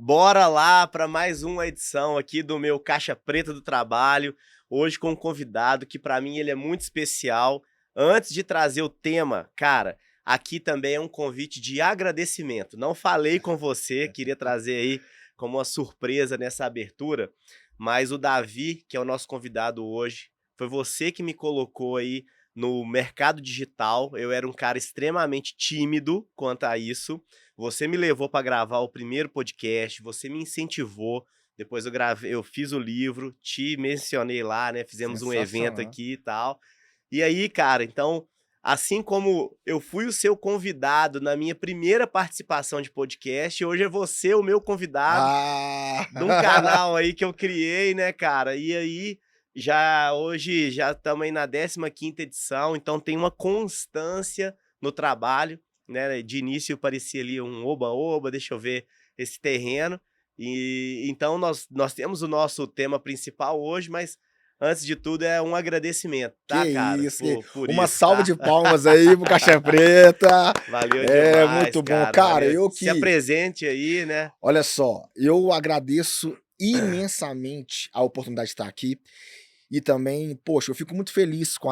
Bora lá para mais uma edição aqui do meu Caixa Preta do Trabalho. Hoje com um convidado que para mim ele é muito especial. Antes de trazer o tema, cara, aqui também é um convite de agradecimento. Não falei com você, queria trazer aí como uma surpresa nessa abertura, mas o Davi, que é o nosso convidado hoje, foi você que me colocou aí no mercado digital. Eu era um cara extremamente tímido quanto a isso. Você me levou para gravar o primeiro podcast, você me incentivou. Depois eu fiz o livro, te mencionei lá, né? Fizemos um evento Sensacional. aqui e tal. E aí, cara, então, assim como eu fui o seu convidado na minha primeira participação de podcast, hoje é você o meu convidado de um Ah! canal aí que eu criei, né, cara? E aí, já hoje já estamos aí na 15ª edição, então tem uma constância no trabalho, né? De início parecia ali um oba-oba, deixa eu ver esse terreno. E então nós temos o nosso tema principal hoje, mas antes de tudo é um agradecimento, Que tá, cara? isso, Por uma isso, salva tá? de palmas aí pro Caixa Preta. Valeu É, demais, muito bom. cara. Cara, Valeu. eu Se que apresente aí, né? olha só, eu agradeço imensamente a oportunidade de estar aqui e também, poxa, eu fico muito feliz com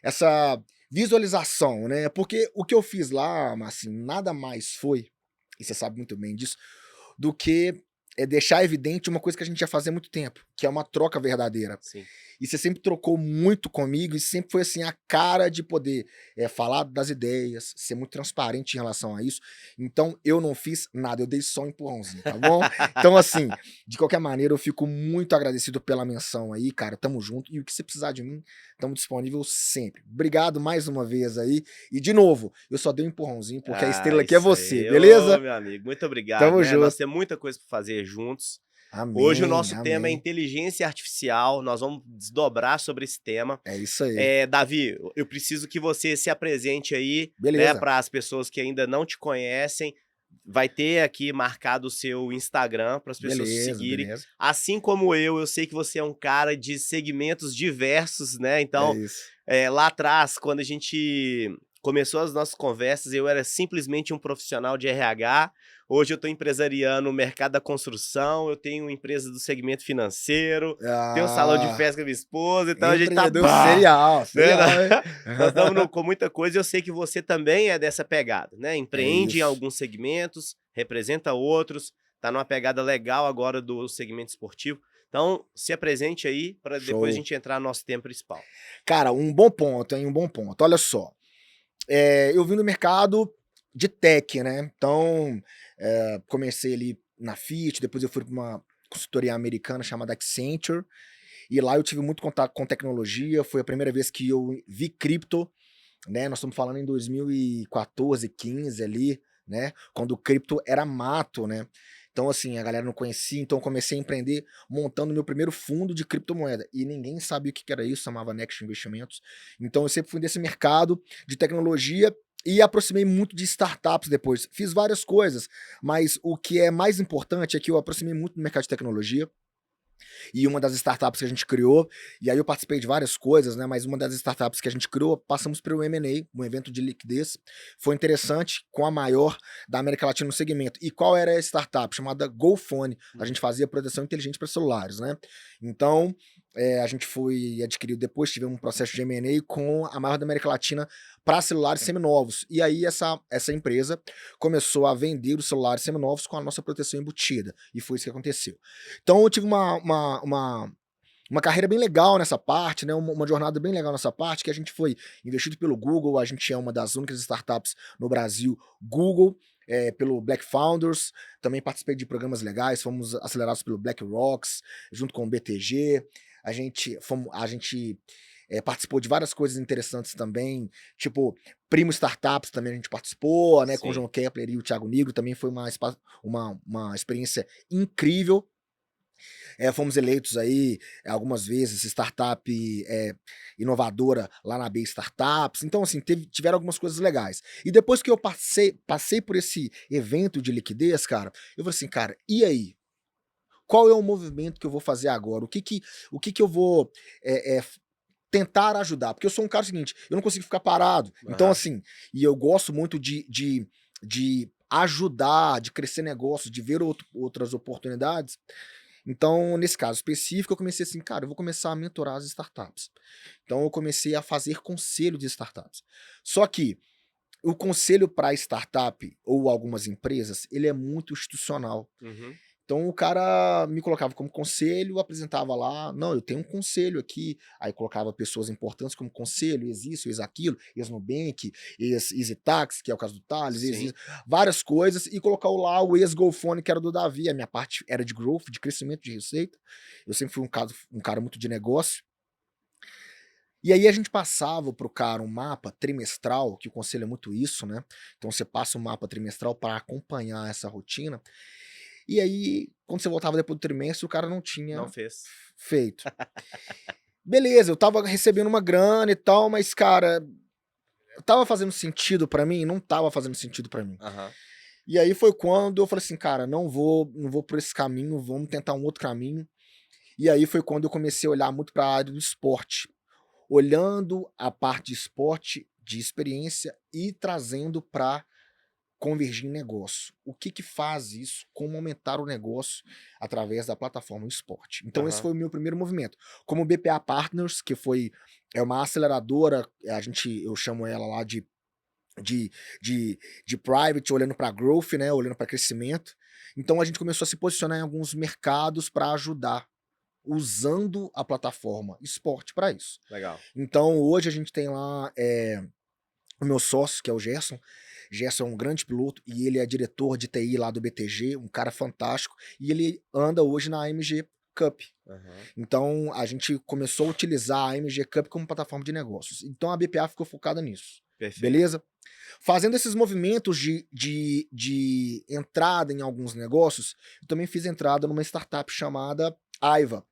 essa visualização, né, porque o que eu fiz lá, assim, nada mais foi, e você sabe muito bem disso, do que, deixar evidente uma coisa que a gente já fazia há muito tempo, que é uma troca verdadeira. Sim. E você sempre trocou muito comigo e sempre foi, assim, a cara de poder, falar das ideias, ser muito transparente em relação a isso. Então eu não fiz nada, eu dei só um empurrãozinho, tá bom? Então, assim, de qualquer maneira eu fico muito agradecido pela menção aí, cara, tamo junto. E o que você precisar de mim, tamo disponível sempre. Obrigado mais uma vez aí. E de novo, eu só dei um empurrãozinho porque a Ah, estrela aqui é isso você, aí. Ô, beleza? meu amigo, muito obrigado, Tamo né? Nós junto. temos muita coisa para fazer juntos. Hoje o Amém, nosso tema é amém. inteligência artificial. Nós vamos desdobrar sobre esse tema. É isso aí. Davi, eu preciso que você se apresente aí, né, Beleza. para as pessoas que ainda não te conhecem. Vai ter aqui marcado o seu Instagram para as pessoas te Beleza, seguirem. beleza. Assim como eu sei que você é um cara de segmentos diversos, né? É Então, isso. lá atrás, quando a gente começou as nossas conversas, eu era simplesmente um profissional de RH. Hoje eu estou empresariando o mercado da construção, eu tenho uma empresa do segmento financeiro, tenho um salão de Ah, festa com a minha esposa, então a gente tá empreendedor bah, serial, né? serial, hein? Nós estamos com muita coisa e eu sei que você também é dessa pegada, né? É Empreende em isso. alguns segmentos, representa outros, tá numa pegada legal agora do segmento esportivo. Então, se apresente aí para depois a Show. gente entrar no nosso tema principal. Cara, um bom ponto, hein, um bom ponto. Olha só, eu vim do mercado de tech, né, então, comecei ali na Fiat, depois eu fui pra uma consultoria americana chamada Accenture, e lá eu tive muito contato com tecnologia, foi a primeira vez que eu vi cripto, né, nós estamos falando em 2014, 15 ali, né, quando o cripto era mato, né. Então, assim, a galera não conhecia, então eu comecei a empreender montando meu primeiro fundo de criptomoeda, e ninguém sabia o que que era isso, chamava Next Investimentos. Então eu sempre fui desse mercado de tecnologia e aproximei muito de startups depois. Fiz várias coisas, mas o que é mais importante é que eu aproximei muito do mercado de tecnologia, e uma das startups que a gente criou, e aí eu participei de várias coisas, né, mas uma das startups que a gente criou, passamos pelo M&A, um evento de liquidez, foi interessante, com a maior da América Latina no segmento. E qual era a startup? Chamada GoPhone. A Hum. gente fazia proteção inteligente para celulares, né. Então, a gente foi adquirido depois, tivemos um processo de M&A com a maior da América Latina para celulares seminovos. E aí essa empresa começou a vender os celulares seminovos com a nossa proteção embutida, e foi isso que aconteceu. Então eu tive uma carreira bem legal nessa parte, né, uma jornada bem legal nessa parte, que a gente foi investido pelo Google, a gente é uma das únicas startups no Brasil Google, pelo Black Founders, também participei de programas legais, fomos acelerados pelo BlackRocks, junto com o BTG, a gente participou de várias coisas interessantes também, tipo, Primo Startups também a gente participou, né, com o Sim. João Kepler e o Thiago Nigro, também foi uma experiência incrível. Fomos eleitos aí algumas vezes startup inovadora lá na B Startups. Então, assim, tiveram algumas coisas legais. E depois que eu passei por esse evento de liquidez, cara, eu falei assim, cara, e aí? Qual é o movimento que eu vou fazer agora? O que que eu vou tentar ajudar. Porque eu sou um cara seguinte, eu não consigo ficar parado. Então, assim, e eu gosto muito de ajudar, de crescer negócio, de ver outras oportunidades. Então, nesse caso específico, eu comecei assim, cara, eu vou começar a mentorar as startups. Então, eu comecei a fazer conselho de startups. Só que o conselho para startup ou algumas empresas, ele é muito institucional. Uhum. Então o cara me colocava como conselho, apresentava lá, não, eu tenho um conselho aqui, aí colocava pessoas importantes como conselho, isso, aquilo, ex-Nubank, ex-Easytax, que é o caso do Thales, Sim. várias coisas, e colocou lá o ex-Golfone, que era do Davi, a minha parte era de growth, de crescimento de receita, eu sempre fui um cara muito de negócio, e aí a gente passava pro cara um mapa trimestral, que o conselho é muito isso, né? Então você passa um mapa trimestral para acompanhar essa rotina, e aí, quando você voltava depois do trimestre, o cara não Não tinha fez. feito. Beleza, eu tava recebendo uma grana e tal, mas, cara, tava fazendo sentido pra mim? Não tava fazendo sentido pra mim. Aham. E aí foi quando eu falei assim, cara, não vou por esse caminho, vamos tentar um outro caminho. E aí foi quando eu comecei a olhar muito pra área do esporte. Olhando a parte de esporte, de experiência e trazendo pra convergir em negócio. O que que faz isso? Como aumentar o negócio através da plataforma esporte. Então esse Aham. foi o meu primeiro movimento. Como BPA Partners, que é uma aceleradora, eu chamo ela lá de, de private, olhando para growth, né, olhando para crescimento. Então a gente começou a se posicionar em alguns mercados para ajudar, usando a plataforma esporte para isso. Legal. Então hoje a gente tem lá o meu sócio, que é o Gerson. Gerson é um grande piloto e ele é diretor de TI lá do BTG, um cara fantástico, e ele anda hoje na AMG Cup. Aham. Então a gente começou a utilizar a AMG Cup como plataforma de negócios. Então a BPA ficou focada nisso. Perfeito. Beleza? Fazendo esses movimentos de entrada em alguns negócios, eu também fiz entrada numa startup chamada Aiva,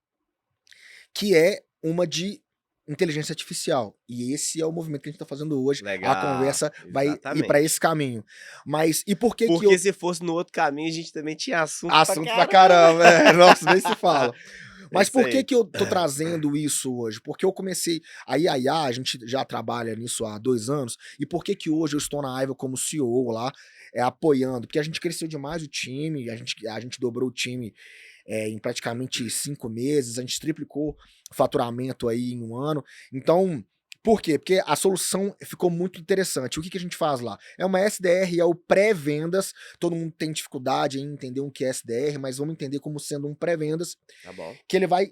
que é uma de inteligência artificial. E esse é o movimento que a gente tá fazendo hoje. A Legal. conversa vai ir para Exatamente. esse caminho. Mas e por que que Porque eu se fosse no outro caminho, a gente também tinha assunto pra assunto pra caramba. caramba, nossa, nem se fala. É Mas isso por que aí. que eu tô trazendo isso hoje? Porque eu comecei a IAIA, a gente já trabalha nisso há 2 anos, e por que que hoje eu estou na Aiva como CEO lá, apoiando? Porque a gente cresceu demais o time, a gente dobrou o time em praticamente 5 meses, a gente triplicou o faturamento aí em 1 ano. Então, por quê? Porque a solução ficou muito interessante. O que que a gente faz lá? É uma SDR, é o pré-vendas. Todo mundo tem dificuldade em entender o que é SDR, mas vamos entender como sendo um pré-vendas, Tá bom. que ele vai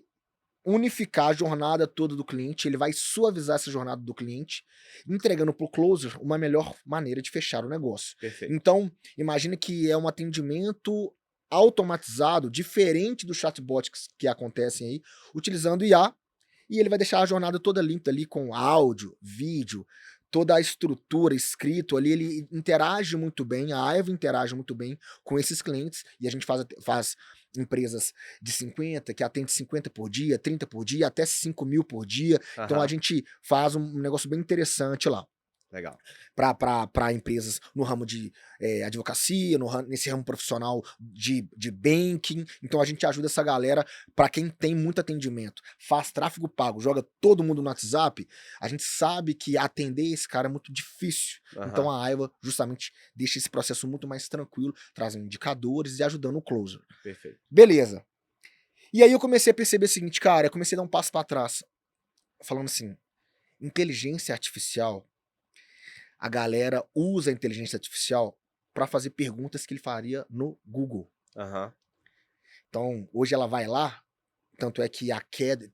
unificar a jornada toda do cliente, ele vai suavizar essa jornada do cliente, entregando para o closer uma melhor maneira de fechar o negócio. Perfeito. Então, imagine que é um atendimento automatizado, diferente do chatbot que acontecem aí, utilizando IA, e ele vai deixar a jornada toda limpa ali com áudio, vídeo, toda a estrutura, escrito ali, ele interage muito bem, a Aiva interage muito bem com esses clientes, e a gente faz empresas de 50, que atende 50 por dia, 30 por dia, até 5.000 por dia, então a Aham. gente faz um negócio bem interessante lá Legal. para empresas no ramo de advocacia, nesse ramo profissional de banking. Então a gente ajuda essa galera para quem tem muito atendimento, faz tráfego pago, joga todo mundo no WhatsApp. A gente sabe que atender esse cara é muito difícil. Então Aham. a Aiva justamente deixa esse processo muito mais tranquilo, trazendo indicadores e ajudando o closer. Perfeito. Beleza. E aí eu comecei a perceber o seguinte, cara, eu comecei a dar um passo para trás, falando assim, inteligência artificial, a galera usa a inteligência artificial para fazer perguntas que ele faria no Google. Aham. Então, hoje ela vai lá, tanto é que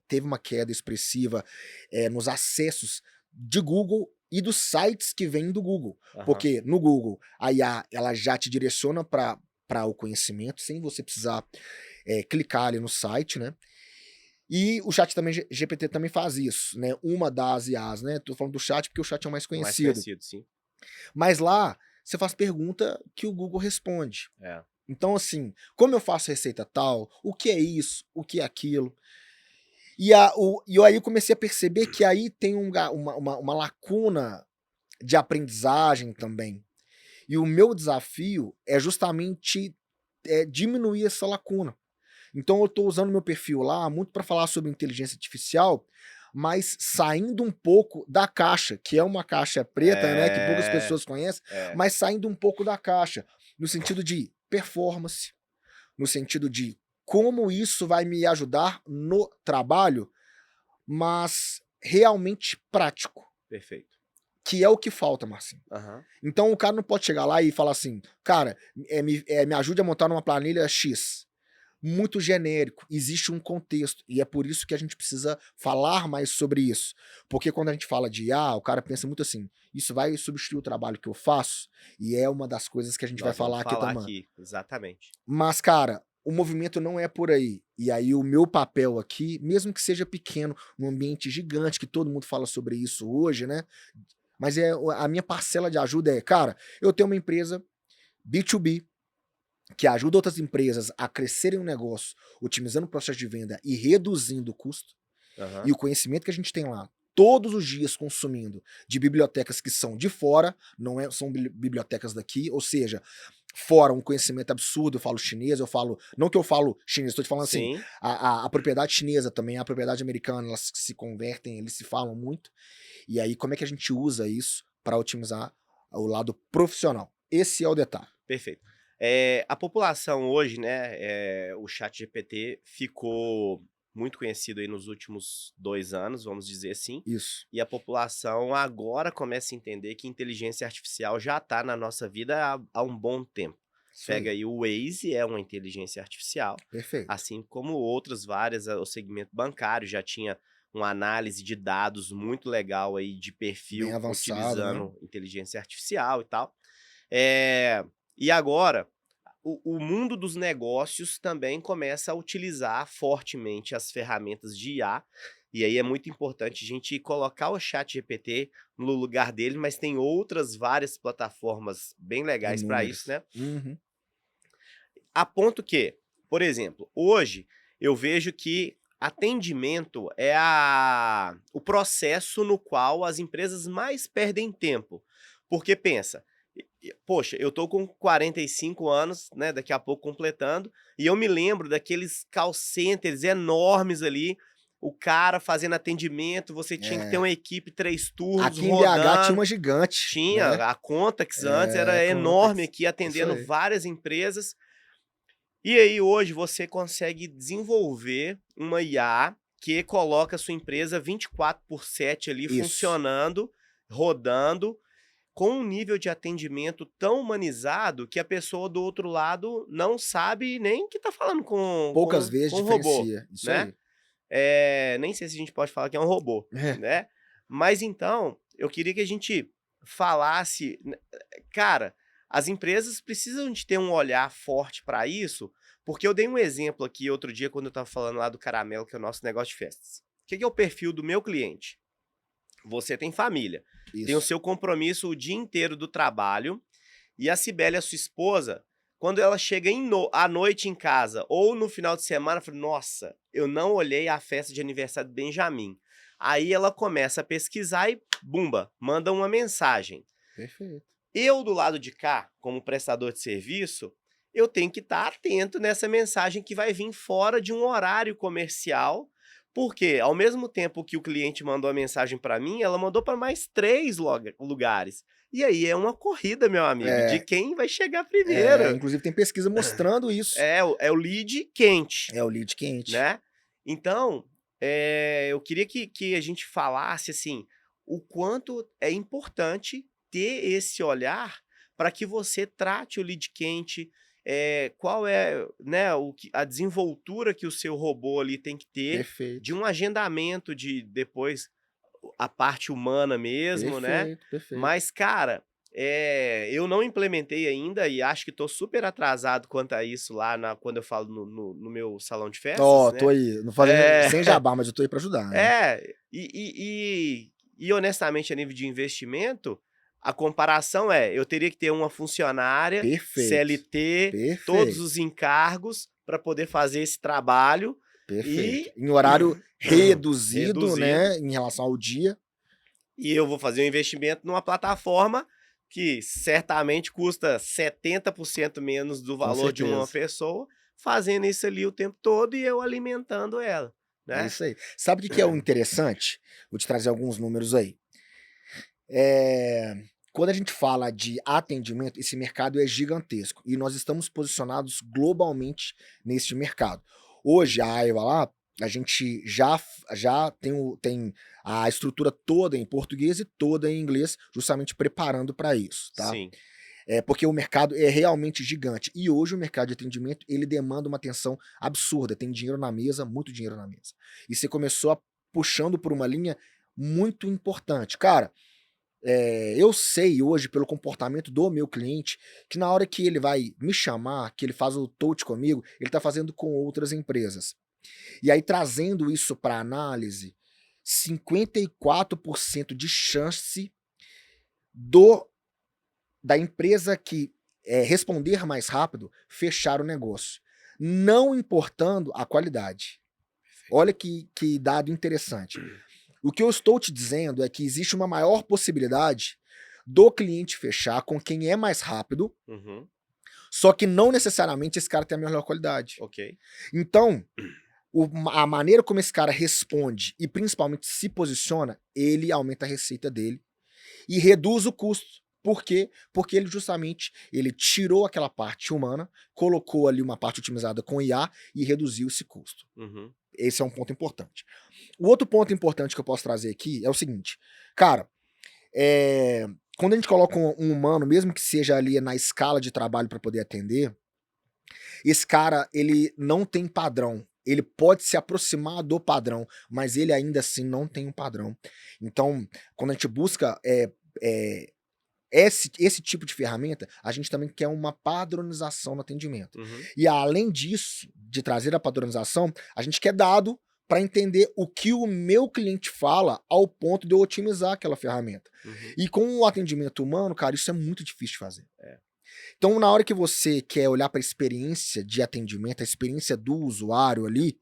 teve uma queda expressiva nos acessos de Google e dos sites que vêm do Google. Aham. Porque no Google, a IA ela já te direciona para o conhecimento, sem você precisar clicar ali no site, né? E o chat também, GPT também faz isso, né? Uma das IAs, né? Tô falando do chat porque o chat é o mais O mais conhecido. conhecido, sim. Mas lá, você faz pergunta que o Google responde. É. Então, assim, como eu faço receita tal, o que é isso, o que é aquilo. E aí eu comecei a perceber que aí tem uma lacuna de aprendizagem também. E o meu desafio é justamente diminuir essa lacuna. Então eu estou usando meu perfil lá muito para falar sobre inteligência artificial, mas saindo um pouco da caixa, que é uma caixa preta, né, que poucas É, pessoas conhecem, é. mas saindo um pouco da caixa, no sentido de performance, no sentido de como isso vai me ajudar no trabalho, mas realmente prático, Perfeito. que é o que falta, Marcinho. Aham. Então o cara não pode chegar lá e falar assim, cara, me ajude a montar uma planilha X. Muito genérico, existe um contexto, e é por isso que a gente precisa falar mais sobre isso. Porque quando a gente fala de IA, o cara pensa muito assim, isso vai substituir o trabalho que eu faço, e é uma das coisas que a gente vai Nós vamos falar aqui falar também. aqui, exatamente. Mas, cara, o movimento não é por aí. E aí o meu papel aqui, mesmo que seja pequeno, num ambiente gigante, que todo mundo fala sobre isso hoje, né? Mas a minha parcela de ajuda é, cara, eu tenho uma empresa B2B, que ajuda outras empresas a crescerem o negócio, otimizando o processo de venda e reduzindo o custo. E Aham. o conhecimento que a gente tem lá, todos os dias consumindo, de bibliotecas que são de fora, não são bibliotecas daqui, ou seja, fora um conhecimento absurdo, eu falo chinês, não que eu falo chinês, estou te falando assim, Sim, a propriedade chinesa também, a propriedade americana, elas se convertem, eles se falam muito, e aí como é que a gente usa isso para otimizar o lado profissional? Esse é o detalhe. perfeito. A população hoje, né, o ChatGPT ficou muito conhecido aí nos últimos 2 anos, vamos dizer assim, Isso. e a população agora começa a entender que inteligência artificial já está na nossa vida há um bom tempo. Isso Pega aí. aí o Waze, é uma inteligência artificial, Perfeito. assim como outras várias, o segmento bancário já tinha uma análise de dados muito legal aí de Bem perfil avançado, né? utilizando inteligência artificial e tal. Eh, e agora, o mundo dos negócios também começa a utilizar fortemente as ferramentas de IA, e aí é muito importante a gente colocar o ChatGPT no lugar dele, mas tem outras várias plataformas bem legais para isso, Inúmeras. né. Uhum. A ponto que, por exemplo, hoje eu vejo que atendimento é o processo no qual as empresas mais perdem tempo. Porque pensa, poxa, eu tô com 45 anos, né, daqui a pouco completando, e eu me lembro daqueles call centers enormes ali, o cara fazendo atendimento, você tinha que ter É. uma equipe 3 turnos Aqui em BH tinha rodando. uma gigante, Tinha, né? a Contax antes É, era enorme Contax. aqui, Isso atendendo aí. várias empresas. E aí hoje você consegue desenvolver uma IA que coloca a sua empresa 24/7 ali Isso. funcionando, rodando, com um nível de atendimento tão humanizado que a pessoa do outro lado não sabe nem que tá falando com Poucas com vezes com um robô, diferencia. Isso né. aí. Nem sei se a gente pode falar que é um robô, É. né. Mas então, eu queria que a gente falasse, cara, as empresas precisam de ter um olhar forte para isso, porque eu dei um exemplo aqui outro dia quando eu estava falando lá do caramelo, que é o nosso negócio de festas. O que que é o perfil do meu cliente? Você tem família, tem o Isso. seu compromisso o dia inteiro do trabalho, e a Cibele, a sua esposa, quando ela chega à noite em casa ou no final de semana, fala: "Nossa, eu não olhei a festa de aniversário do Benjamin". Aí ela começa a pesquisar e bumba, manda uma mensagem. Perfeito. Eu do lado de cá, como prestador de serviço, eu tenho que estar atento nessa mensagem que vai vir fora de um horário comercial, porque ao mesmo tempo que o cliente mandou a mensagem para mim, ela mandou para mais 3 lugares. E aí é uma corrida, meu amigo, de É, quem vai chegar primeiro. inclusive tem pesquisa mostrando isso. É o lead quente, É o lead quente. né. Então, eu queria que a gente falasse, assim, o quanto é importante ter esse olhar para que você trate o lead quente, qual é, né, a desenvoltura que o seu robô ali tem que ter, de Perfeito. um agendamento de depois a parte humana mesmo, né. Perfeito, perfeito. Mas, cara, eu não implementei ainda e acho que tô super atrasado quanto a isso lá quando eu falo no meu salão de festas, Ó, tô né. aí, não fazendo É, sem jabá, mas eu tô aí pra ajudar, né? e honestamente a nível de investimento, a comparação eu teria que ter uma funcionária, Perfeito. CLT, todos Perfeito. os encargos para poder fazer esse trabalho Perfeito. e Em horário reduzido, reduzido. né, em relação ao dia. E eu vou fazer um investimento numa plataforma que certamente custa 70% menos do Com valor de uma certeza. pessoa, fazendo isso ali o tempo todo e eu alimentando ela, É né? isso aí. Sabe o que que é o interessante? Vou te trazer alguns números aí. Quando a gente fala de atendimento, esse mercado é gigantesco e nós estamos posicionados globalmente neste mercado. Hoje, a Aiva lá, a gente já tem a estrutura toda em português e toda em inglês, justamente preparando para isso, tá? Sim. Porque o mercado é realmente gigante. E hoje o mercado de atendimento, ele demanda uma atenção absurda. Tem dinheiro na mesa, muito dinheiro na mesa. E você começou puxando por uma linha muito importante. Cara, eu sei hoje, pelo comportamento do meu cliente, que na hora que ele vai me chamar, que ele faz o touch comigo, ele está fazendo com outras empresas. E aí, trazendo isso para análise, 54% de chance do da empresa que responder mais rápido fechar o negócio, não importando a qualidade. Olha que dado interessante. O que eu estou te dizendo é que existe uma maior possibilidade do cliente fechar com quem é mais rápido, Uhum. só que não necessariamente esse cara tem a melhor qualidade. Ok. Então, a maneira como esse cara responde e principalmente se posiciona, ele aumenta a receita dele e reduz o custo. Por quê? Porque ele tirou aquela parte humana, colocou ali uma parte otimizada com IA e reduziu esse custo. Uhum. Esse é um ponto importante. O outro ponto importante que eu posso trazer aqui é o seguinte, cara, quando a gente coloca um humano, mesmo que seja ali na escala de trabalho para poder atender, esse cara, ele não tem padrão. Ele pode se aproximar do padrão, mas ele ainda assim não tem um padrão. Então, quando a gente busca esse tipo de ferramenta, a gente também quer uma padronização no atendimento. Uhum. E além disso, de trazer a padronização, a gente quer dado para entender o que o meu cliente fala ao ponto de eu otimizar aquela ferramenta. Uhum. E com o atendimento humano, cara, isso é muito difícil de fazer. É. Então, na hora que você quer olhar para a experiência de atendimento, a experiência do usuário ali,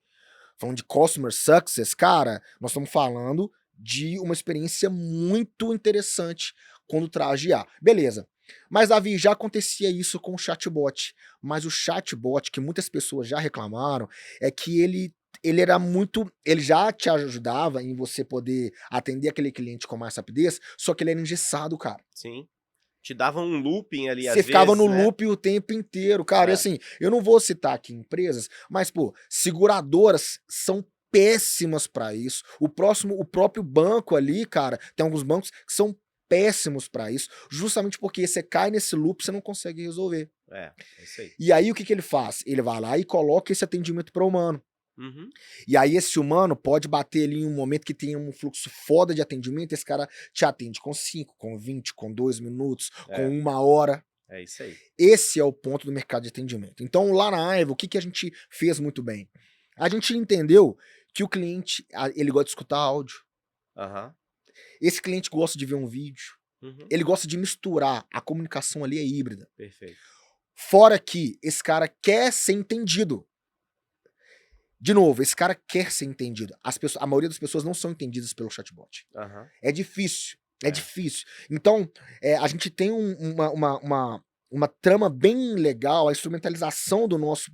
falando de customer success, cara, nós estamos falando de uma experiência muito interessante quando traz IA. Beleza. Mas, Davi, já acontecia isso com o chatbot. Mas o chatbot, que muitas pessoas já reclamaram, é que ele era muito. Ele já te ajudava em você poder atender aquele cliente com mais rapidez, só que ele era engessado, cara. Sim. Te dava um looping ali Você às ficava no vezes, né? loop o tempo inteiro, cara. E É. assim, eu não vou citar aqui empresas, mas, pô, seguradoras são péssimas pra isso. O próprio banco ali, cara, tem alguns bancos que são péssimos pra isso, justamente porque você cai nesse loop, você não consegue resolver. É isso aí. E aí o que que ele faz? Ele vai lá e coloca esse atendimento para humano. Uhum. E aí esse humano pode bater ali em um momento que tem um fluxo foda de atendimento, esse cara te atende com 5, com 20, com 2 minutos, com É. 1 hora. É isso aí. Esse é o ponto do mercado de atendimento. Então, lá na Aiva, o que a gente fez muito bem? A gente entendeu que o cliente, ele gosta de escutar áudio. Aham. Esse cliente gosta de ver um vídeo. Uhum. Ele gosta de misturar. A comunicação ali é híbrida. Perfeito. Fora que esse cara quer ser entendido. De novo, esse cara quer ser entendido. A maioria das pessoas não são entendidas pelo chatbot. Aham. É difícil. É É. difícil. Então, a gente tem uma trama bem legal, a instrumentalização do nosso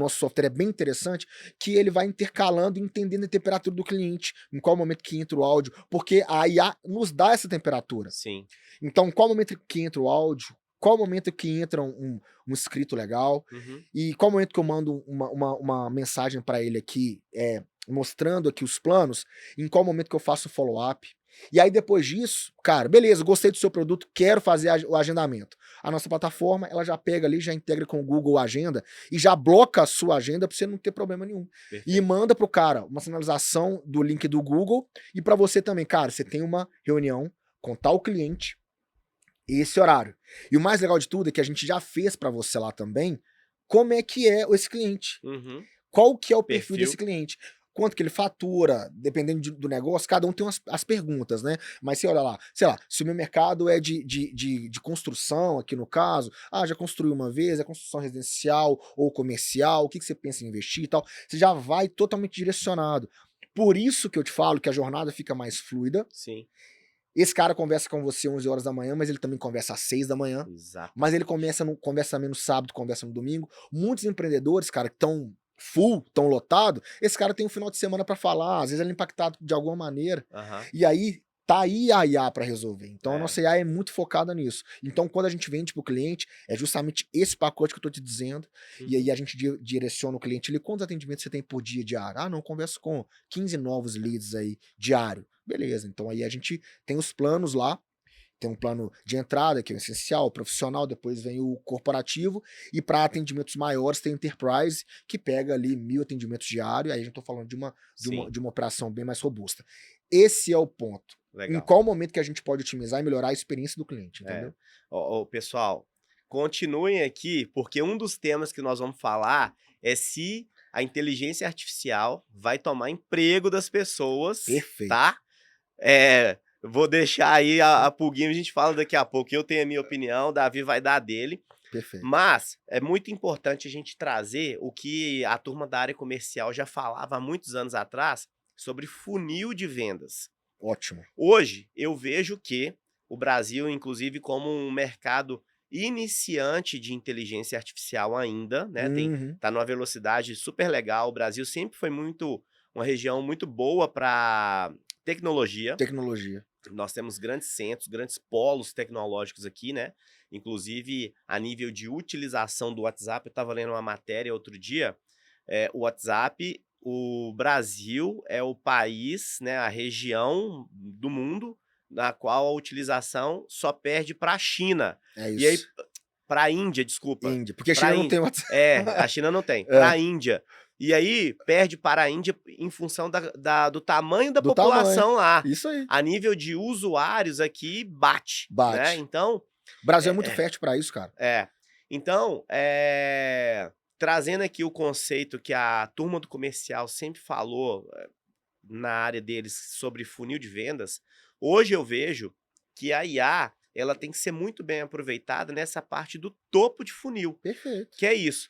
software é bem interessante, que ele vai intercalando e entendendo a temperatura do cliente, em qual momento que entra o áudio, porque a IA nos dá essa temperatura. Sim. Então, qual momento que entra o áudio, qual momento que entra um escrito legal, Uhum. e qual momento que eu mando uma mensagem para ele aqui, mostrando aqui os planos, em qual momento que eu faço o follow-up. E aí depois disso, cara, beleza, gostei do seu produto, quero fazer o agendamento. A nossa plataforma, ela já pega ali, já integra com o Google Agenda e já bloca a sua agenda para você não ter problema nenhum. Perfeito. E manda pro cara uma sinalização do link do Google e para você também, cara, você tem uma reunião com tal cliente, esse horário. E o mais legal de tudo é que a gente já fez para você lá também, como é que é esse cliente. Uhum. Qual que é o perfil desse cliente? Quanto que ele fatura, dependendo do negócio, cada um tem as perguntas, né? Mas você olha lá, sei lá, se o meu mercado é de construção, aqui no caso, já construiu uma vez, é construção residencial ou comercial, o que você pensa em investir e tal, você já vai totalmente direcionado. Por isso que eu te falo que a jornada fica mais fluida. Sim. Esse cara conversa com você 11 horas da manhã, mas ele também conversa às 6 da manhã. Exato. Mas ele conversa também no sábado, conversa no domingo. Muitos empreendedores, cara, que estão full, tão lotado, esse cara tem um final de semana pra falar, às vezes ele é impactado de alguma maneira. Aham. E aí, tá aí a IA para resolver. Então a É. nossa IA é muito focada nisso. Então quando a gente vende para o cliente, é justamente esse pacote que eu tô te dizendo, e aí a gente direciona o cliente ali, quantos atendimentos você tem por dia diário? Ah, não, eu converso com 15 novos leads aí diário. Beleza, então aí a gente tem os planos lá, tem um plano de entrada, que é o essencial, o profissional, depois vem o corporativo, e para atendimentos maiores tem o enterprise, que pega ali 1.000 atendimentos diários, aí a gente tá falando de uma Sim, operação bem mais robusta. Esse é o ponto. Em legal. qual momento que a gente pode otimizar e melhorar a experiência do cliente, É. entendeu? Ó, pessoal, continuem aqui, porque um dos temas que nós vamos falar é se a inteligência artificial vai tomar emprego das pessoas, Perfeito. tá? Vou deixar aí a pulguinha, a gente fala daqui a pouco. Eu tenho a minha opinião, Davi vai dar a dele. Perfeito. Mas é muito importante a gente trazer o que a turma da área comercial já falava há muitos anos atrás sobre funil de vendas. Ótimo. Hoje, eu vejo que o Brasil, inclusive, como um mercado iniciante de inteligência artificial ainda, né? Tá numa velocidade super legal. O Brasil sempre foi uma região muito boa para tecnologia. Tecnologia. Nós temos grandes centros, grandes polos tecnológicos aqui, né? Inclusive, a nível de utilização do WhatsApp, eu estava lendo uma matéria outro dia, o WhatsApp, o Brasil é o país, né, a região do mundo na qual a utilização só perde para a China. É E aí, isso. para a Índia, desculpa. Índia. Porque a Pra China não Índia. tem WhatsApp. A China não tem. Para a Índia. E aí, perde para a Índia em função do tamanho da Do população lá. Isso aí. A nível de usuários aqui, bate. Né? Então, O Brasil é muito fértil para isso, cara. Então, trazendo aqui o conceito que a turma do comercial sempre falou na área deles sobre funil de vendas, hoje eu vejo que a IA ela tem que ser muito bem aproveitada nessa parte do topo de funil. Perfeito. Que é isso.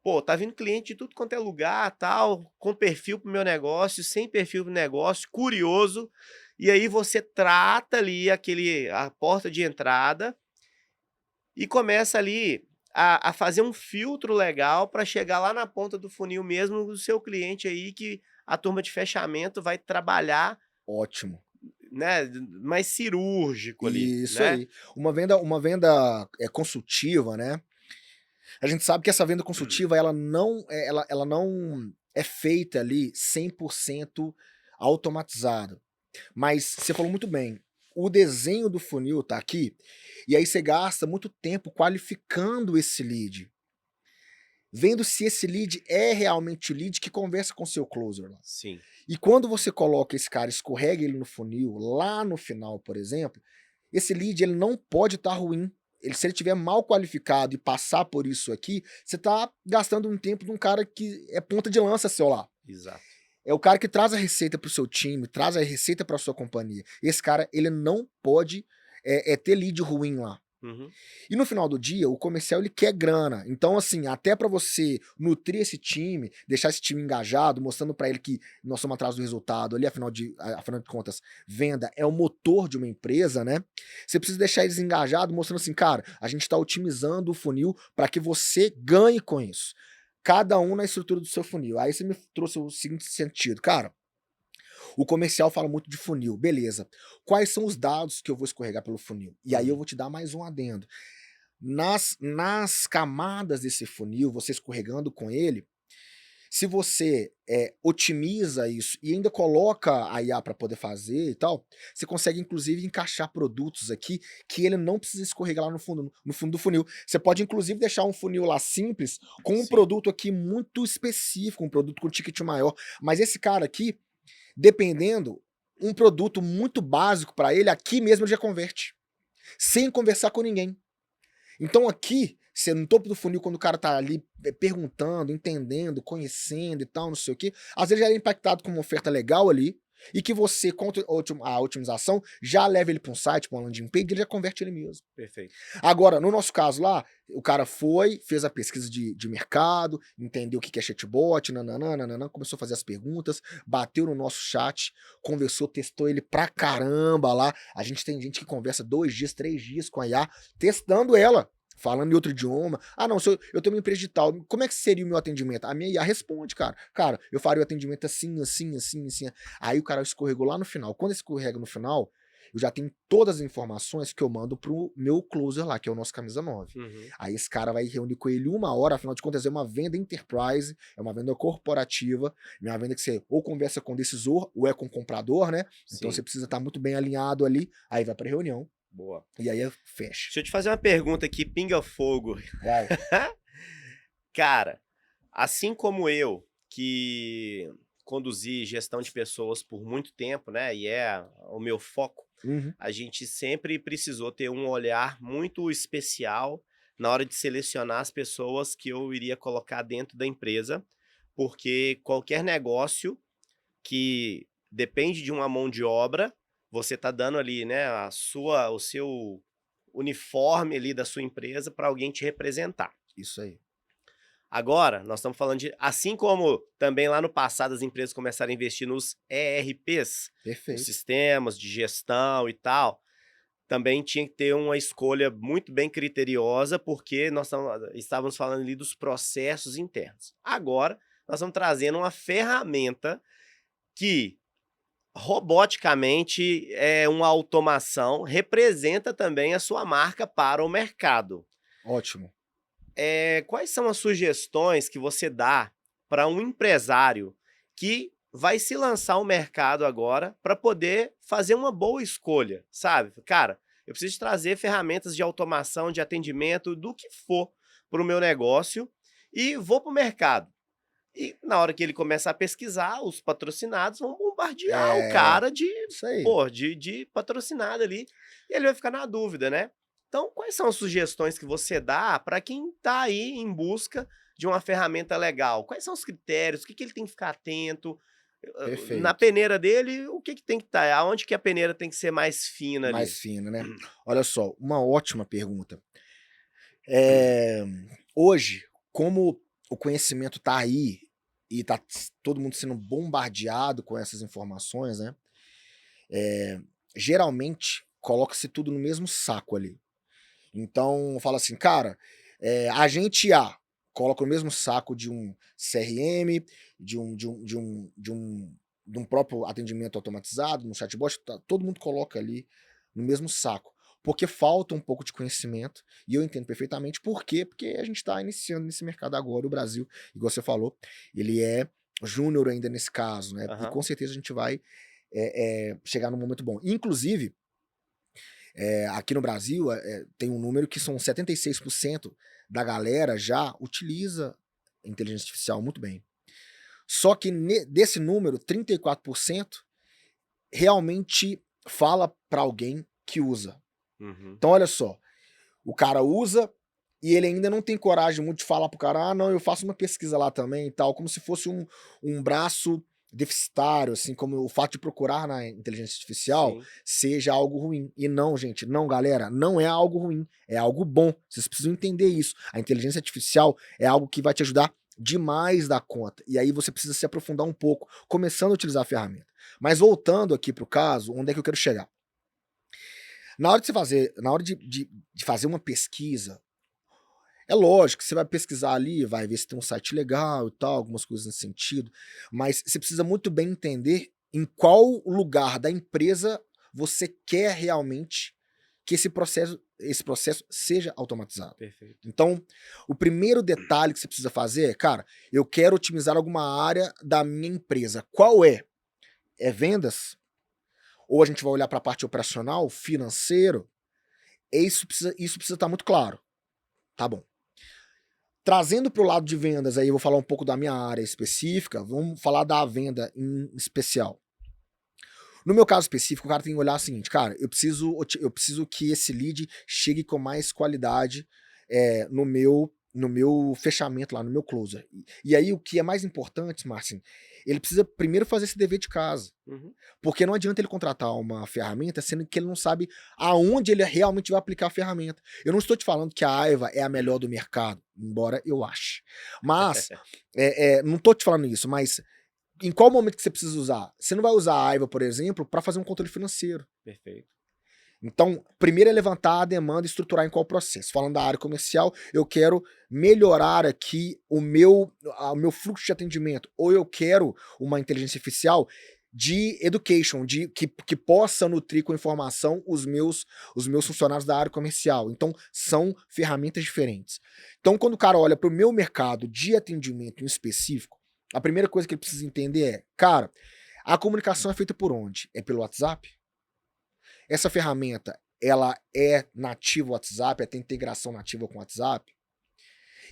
Pô, tá vindo cliente de tudo quanto é lugar, tal, com perfil pro meu negócio, sem perfil pro negócio, curioso. E aí você trata ali a porta de entrada e começa ali a fazer um filtro legal para chegar lá na ponta do funil mesmo do seu cliente aí que a turma de fechamento vai trabalhar. Ótimo. Né, mais cirúrgico ali. Isso né? aí. Uma venda consultiva, né? A gente sabe que essa venda consultiva, ela não é feita ali 100% automatizada. Mas você falou muito bem, o desenho do funil tá aqui, e aí você gasta muito tempo qualificando esse lead. Vendo se esse lead é realmente o lead que conversa com o seu closer lá. Sim. E quando você coloca esse cara, escorrega ele no funil, lá no final, por exemplo, esse lead ele não pode estar ruim. Se ele estiver mal qualificado e passar por isso aqui, você está gastando um tempo de um cara que é ponta de lança seu lá. Exato. É o cara que traz a receita para o seu time, traz a receita para sua companhia. Esse cara, ele não pode ter lead ruim lá. Uhum. E no final do dia, o comercial ele quer grana. Então, assim, até para você nutrir esse time, deixar esse time engajado, mostrando para ele que nós estamos atrás do resultado ali, afinal de contas, venda é o motor de uma empresa, né? Você precisa deixar eles engajados, mostrando assim, cara, a gente está otimizando o funil para que você ganhe com isso. Cada um na estrutura do seu funil. Aí você me trouxe o seguinte sentido, cara. O comercial fala muito de funil, beleza. Quais são os dados que eu vou escorregar pelo funil? E aí eu vou te dar mais um adendo. Nas camadas desse funil, você escorregando com ele, se você otimiza isso e ainda coloca a IA para poder fazer e tal, você consegue inclusive encaixar produtos aqui que ele não precisa escorregar lá no fundo do funil. Você pode inclusive deixar um funil lá simples com um produto aqui muito específico, um produto com ticket maior. Mas esse cara aqui, dependendo, um produto muito básico para ele, aqui mesmo ele já converte, sem conversar com ninguém. Então aqui, você no topo do funil, quando o cara tá ali perguntando, entendendo, conhecendo e tal, não sei o quê, às vezes já é impactado com uma oferta legal ali, e que você, com a otimização, já leva ele para um site, para uma landing page, ele já converte ele mesmo. Perfeito. Agora, no nosso caso lá, o cara fez a pesquisa de mercado, entendeu o que é chatbot, nananana, começou a fazer as perguntas, bateu no nosso chat, conversou, testou ele pra caramba lá. A gente tem gente que conversa 2 dias, 3 dias com a IA, testando ela, falando em outro idioma. Ah, não, se eu tenho uma empresa digital, como é que seria o meu atendimento? A minha IA responde, cara. Cara, eu faria o atendimento assim, assim, assim, assim. Aí o cara escorregou lá no final. Quando escorrega no final, eu já tenho todas as informações que eu mando pro meu closer lá, que é o nosso camisa 9. Uhum. Aí esse cara vai reunir com ele 1 hora, afinal de contas é uma venda enterprise, é uma venda corporativa, é uma venda que você ou conversa com o decisor ou é com o comprador, né? Então você Sim. precisa estar muito bem alinhado ali, aí vai pra reunião, Boa. e aí fecha. Deixa eu te fazer uma pergunta aqui, pinga fogo. Vai. Cara, assim como eu, que conduzi gestão de pessoas por muito tempo, né, e é o meu foco, Uhum. a gente sempre precisou ter um olhar muito especial na hora de selecionar as pessoas que eu iria colocar dentro da empresa, porque qualquer negócio que depende de uma mão de obra, você tá dando ali, né, o seu uniforme ali da sua empresa para alguém te representar. Isso aí. Agora, nós estamos falando de assim como também lá no passado as empresas começaram a investir nos ERPs, os Perfeito. sistemas de gestão e tal, também tinha que ter uma escolha muito bem criteriosa, porque estávamos falando ali dos processos internos. Agora, nós estamos trazendo uma ferramenta que roboticamente é uma automação, representa também a sua marca para o mercado. Ótimo. Quais são as sugestões que você dá para um empresário que vai se lançar ao mercado agora para poder fazer uma boa escolha, sabe? Cara, eu preciso trazer ferramentas de automação, de atendimento, do que for para o meu negócio e vou para o mercado. E na hora que ele começa a pesquisar, os patrocinados vão bombardear o É. cara de, Isso aí. pô, de patrocinado ali, e ele vai ficar na dúvida, né. Então, quais são as sugestões que você dá para quem tá aí em busca de uma ferramenta legal? Quais são os critérios? O que que ele tem que ficar atento? Na Perfeito. peneira dele, o que que tem que estar? Aonde que a peneira tem que ser mais fina ali? Mais fino, né? Olha só, uma ótima pergunta. É, hoje, como o conhecimento tá aí e tá todo mundo sendo bombardeado com essas informações, né? Geralmente coloca-se tudo no mesmo saco ali. Então fala assim, cara, agente A, coloca no mesmo saco de um CRM, de um próprio atendimento automatizado, no chatbot, todo mundo coloca ali no mesmo saco. Porque falta um pouco de conhecimento, e eu entendo perfeitamente por quê, porque a gente está iniciando nesse mercado agora, o Brasil, igual você falou, ele é júnior ainda nesse caso, né? E Aham. com certeza a gente vai chegar num momento bom. Inclusive, aqui no Brasil, tem um número que são 76% da galera já utiliza inteligência artificial muito bem. Só que desse número, 34% realmente fala para alguém que usa. Uhum. Então, olha só, o cara usa e ele ainda não tem coragem muito de falar pro cara, ah, não, eu faço uma pesquisa lá também e tal, como se fosse um braço deficitário, assim, como o fato de procurar na inteligência artificial Sim. seja algo ruim. E não, gente, não, galera, não é algo ruim, é algo bom. Vocês precisam entender isso. A inteligência artificial é algo que vai te ajudar demais da conta. E aí você precisa se aprofundar um pouco, começando a utilizar a ferramenta. Mas voltando aqui pro caso, onde é que eu quero chegar? Na hora de fazer uma pesquisa, é lógico que você vai pesquisar ali, vai ver se tem um site legal e tal, algumas coisas nesse sentido, mas você precisa muito bem entender em qual lugar da empresa você quer realmente que esse processo seja automatizado. Perfeito. Então, o primeiro detalhe que você precisa fazer é, cara, eu quero otimizar alguma área da minha empresa. Qual é? É vendas? Ou a gente vai olhar para a parte operacional, financeiro? Isso precisa estar muito claro. Tá bom. Trazendo para o lado de vendas, aí eu vou falar um pouco da minha área específica, vamos falar da venda em especial. No meu caso específico, o cara tem que olhar o seguinte, cara, eu preciso que esse lead chegue com mais qualidade no meu fechamento lá, no meu closer. E aí o que é mais importante, Marcin, ele precisa primeiro fazer esse dever de casa. Uhum. Porque não adianta ele contratar uma ferramenta sendo que ele não sabe aonde ele realmente vai aplicar a ferramenta. Eu não estou te falando que a Aiva é a melhor do mercado, embora eu ache. Mas, não estou te falando isso, mas em qual momento que você precisa usar? Você não vai usar a Aiva, por exemplo, para fazer um controle financeiro. Perfeito. Então, primeiro é levantar a demanda e estruturar em qual processo. Falando da área comercial, eu quero melhorar aqui o meu fluxo de atendimento, ou eu quero uma inteligência artificial de education, que possa nutrir com informação os meus funcionários da área comercial. Então, são ferramentas diferentes. Então, quando o cara olha para o meu mercado de atendimento em específico, a primeira coisa que ele precisa entender é, cara, a comunicação é feita por onde? É pelo WhatsApp? Essa ferramenta, ela é nativa ao WhatsApp, tem integração nativa com o WhatsApp?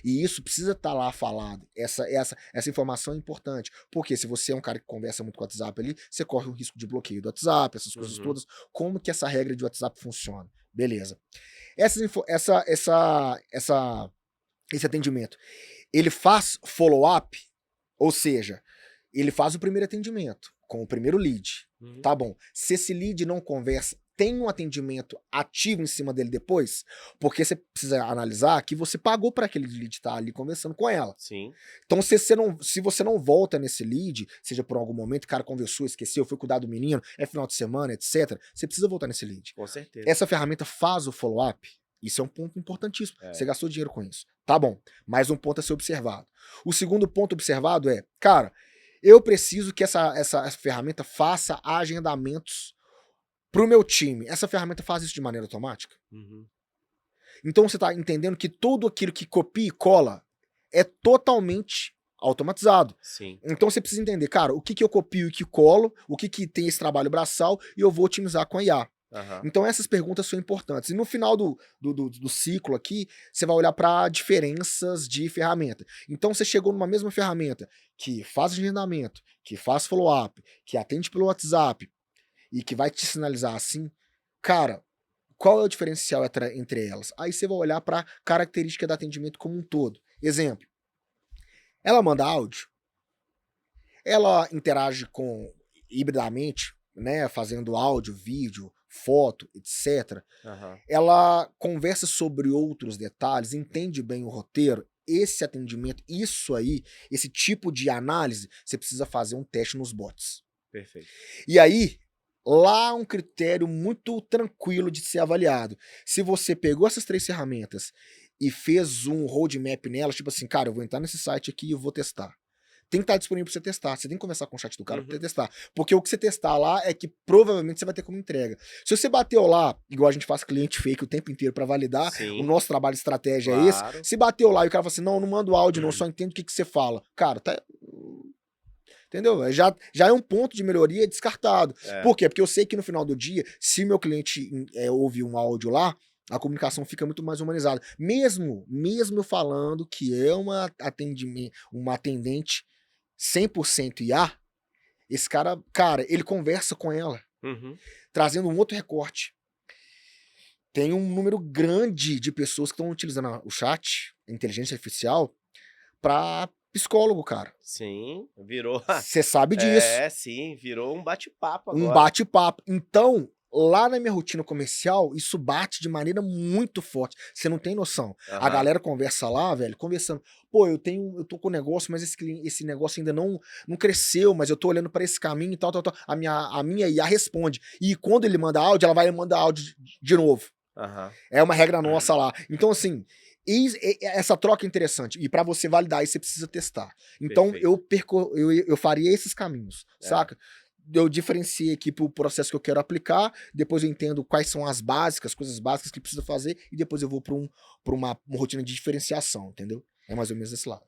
E isso precisa estar lá falado. Essa informação é importante. Porque se você é um cara que conversa muito com o WhatsApp ali, você corre o risco de bloqueio do WhatsApp, essas coisas todas. Como que essa regra de WhatsApp funciona? Beleza. Esse atendimento, ele faz follow-up, ou seja, ele faz o primeiro atendimento com o primeiro lead. Tá bom. Se esse lead não conversa, tem um atendimento ativo em cima dele depois, porque você precisa analisar que você pagou para aquele lead estar ali conversando com ela. Sim. Então, se você não volta nesse lead, seja por algum momento, o cara conversou, esqueceu, foi cuidar do menino, é final de semana, etc., você precisa voltar nesse lead. Com certeza. Essa ferramenta faz o follow-up. Isso é um ponto importantíssimo. Você gastou dinheiro com isso. Tá bom. Mais um ponto a ser observado. O segundo ponto observado é, cara, eu preciso que essa ferramenta faça agendamentos pro meu time. Essa ferramenta faz isso de maneira automática? Então você tá entendendo que tudo aquilo que copia e cola é totalmente automatizado. Sim. Então você precisa entender, cara, o que eu copio e que colo, o que tem esse trabalho braçal e eu vou otimizar com a IA. Então essas perguntas são importantes. E no final do ciclo aqui, você vai olhar para diferenças de ferramenta. Então você chegou numa mesma ferramenta que faz agendamento, que faz follow-up, que atende pelo WhatsApp e que vai te sinalizar assim, cara, qual é o diferencial entre elas? Aí você vai olhar para característica do atendimento como um todo. Exemplo, ela manda áudio, ela interage com hibridamente, né, fazendo áudio, vídeo, foto, etc. Ela conversa sobre outros detalhes, entende bem o roteiro, esse atendimento, isso aí, esse tipo de análise, você precisa fazer um teste nos bots. Perfeito. E aí, lá um critério muito tranquilo de ser avaliado. Se você pegou essas 3 ferramentas e fez um roadmap nelas, tipo assim, cara, eu vou entrar nesse site aqui e eu vou testar. Tem que estar disponível para você testar. Você tem que conversar com o chat do cara para você testar. Porque o que você testar lá é que provavelmente você vai ter como entrega. Se você bateu lá, igual a gente faz cliente fake o tempo inteiro para validar, o nosso trabalho de estratégia é esse. Se bateu lá e o cara fala assim, não manda o áudio, não, só entendo o que você fala. Cara, tá... Entendeu? Já é um ponto de melhoria descartado. Por quê? Porque eu sei que no final do dia, se meu cliente ouvir um áudio lá, a comunicação fica muito mais humanizada. Mesmo eu falando que é uma atendente 100% IA, esse cara, ele conversa com ela, trazendo um outro recorte. Tem um número grande de pessoas que estão utilizando o chat, a inteligência artificial, para psicólogo, cara. Sim, virou. Você sabe disso. Sim, virou um bate-papo agora. Um bate-papo. Então, lá na minha rotina comercial, isso bate de maneira muito forte. Você não tem noção. A galera conversa lá, velho, conversando. Pô, eu tô com negócio, mas esse negócio ainda não cresceu, mas eu tô olhando para esse caminho e tal. A minha IA responde. E quando ele manda áudio, ela vai mandar áudio de novo. É uma regra nossa lá. Então, assim, essa troca é interessante. E para você validar isso, você precisa testar. Então, eu faria esses caminhos, saca? Eu diferenciei aqui pro processo que eu quero aplicar, depois eu entendo quais são as coisas básicas que precisa fazer, e depois eu vou pra uma rotina de diferenciação, entendeu? É mais ou menos desse lado.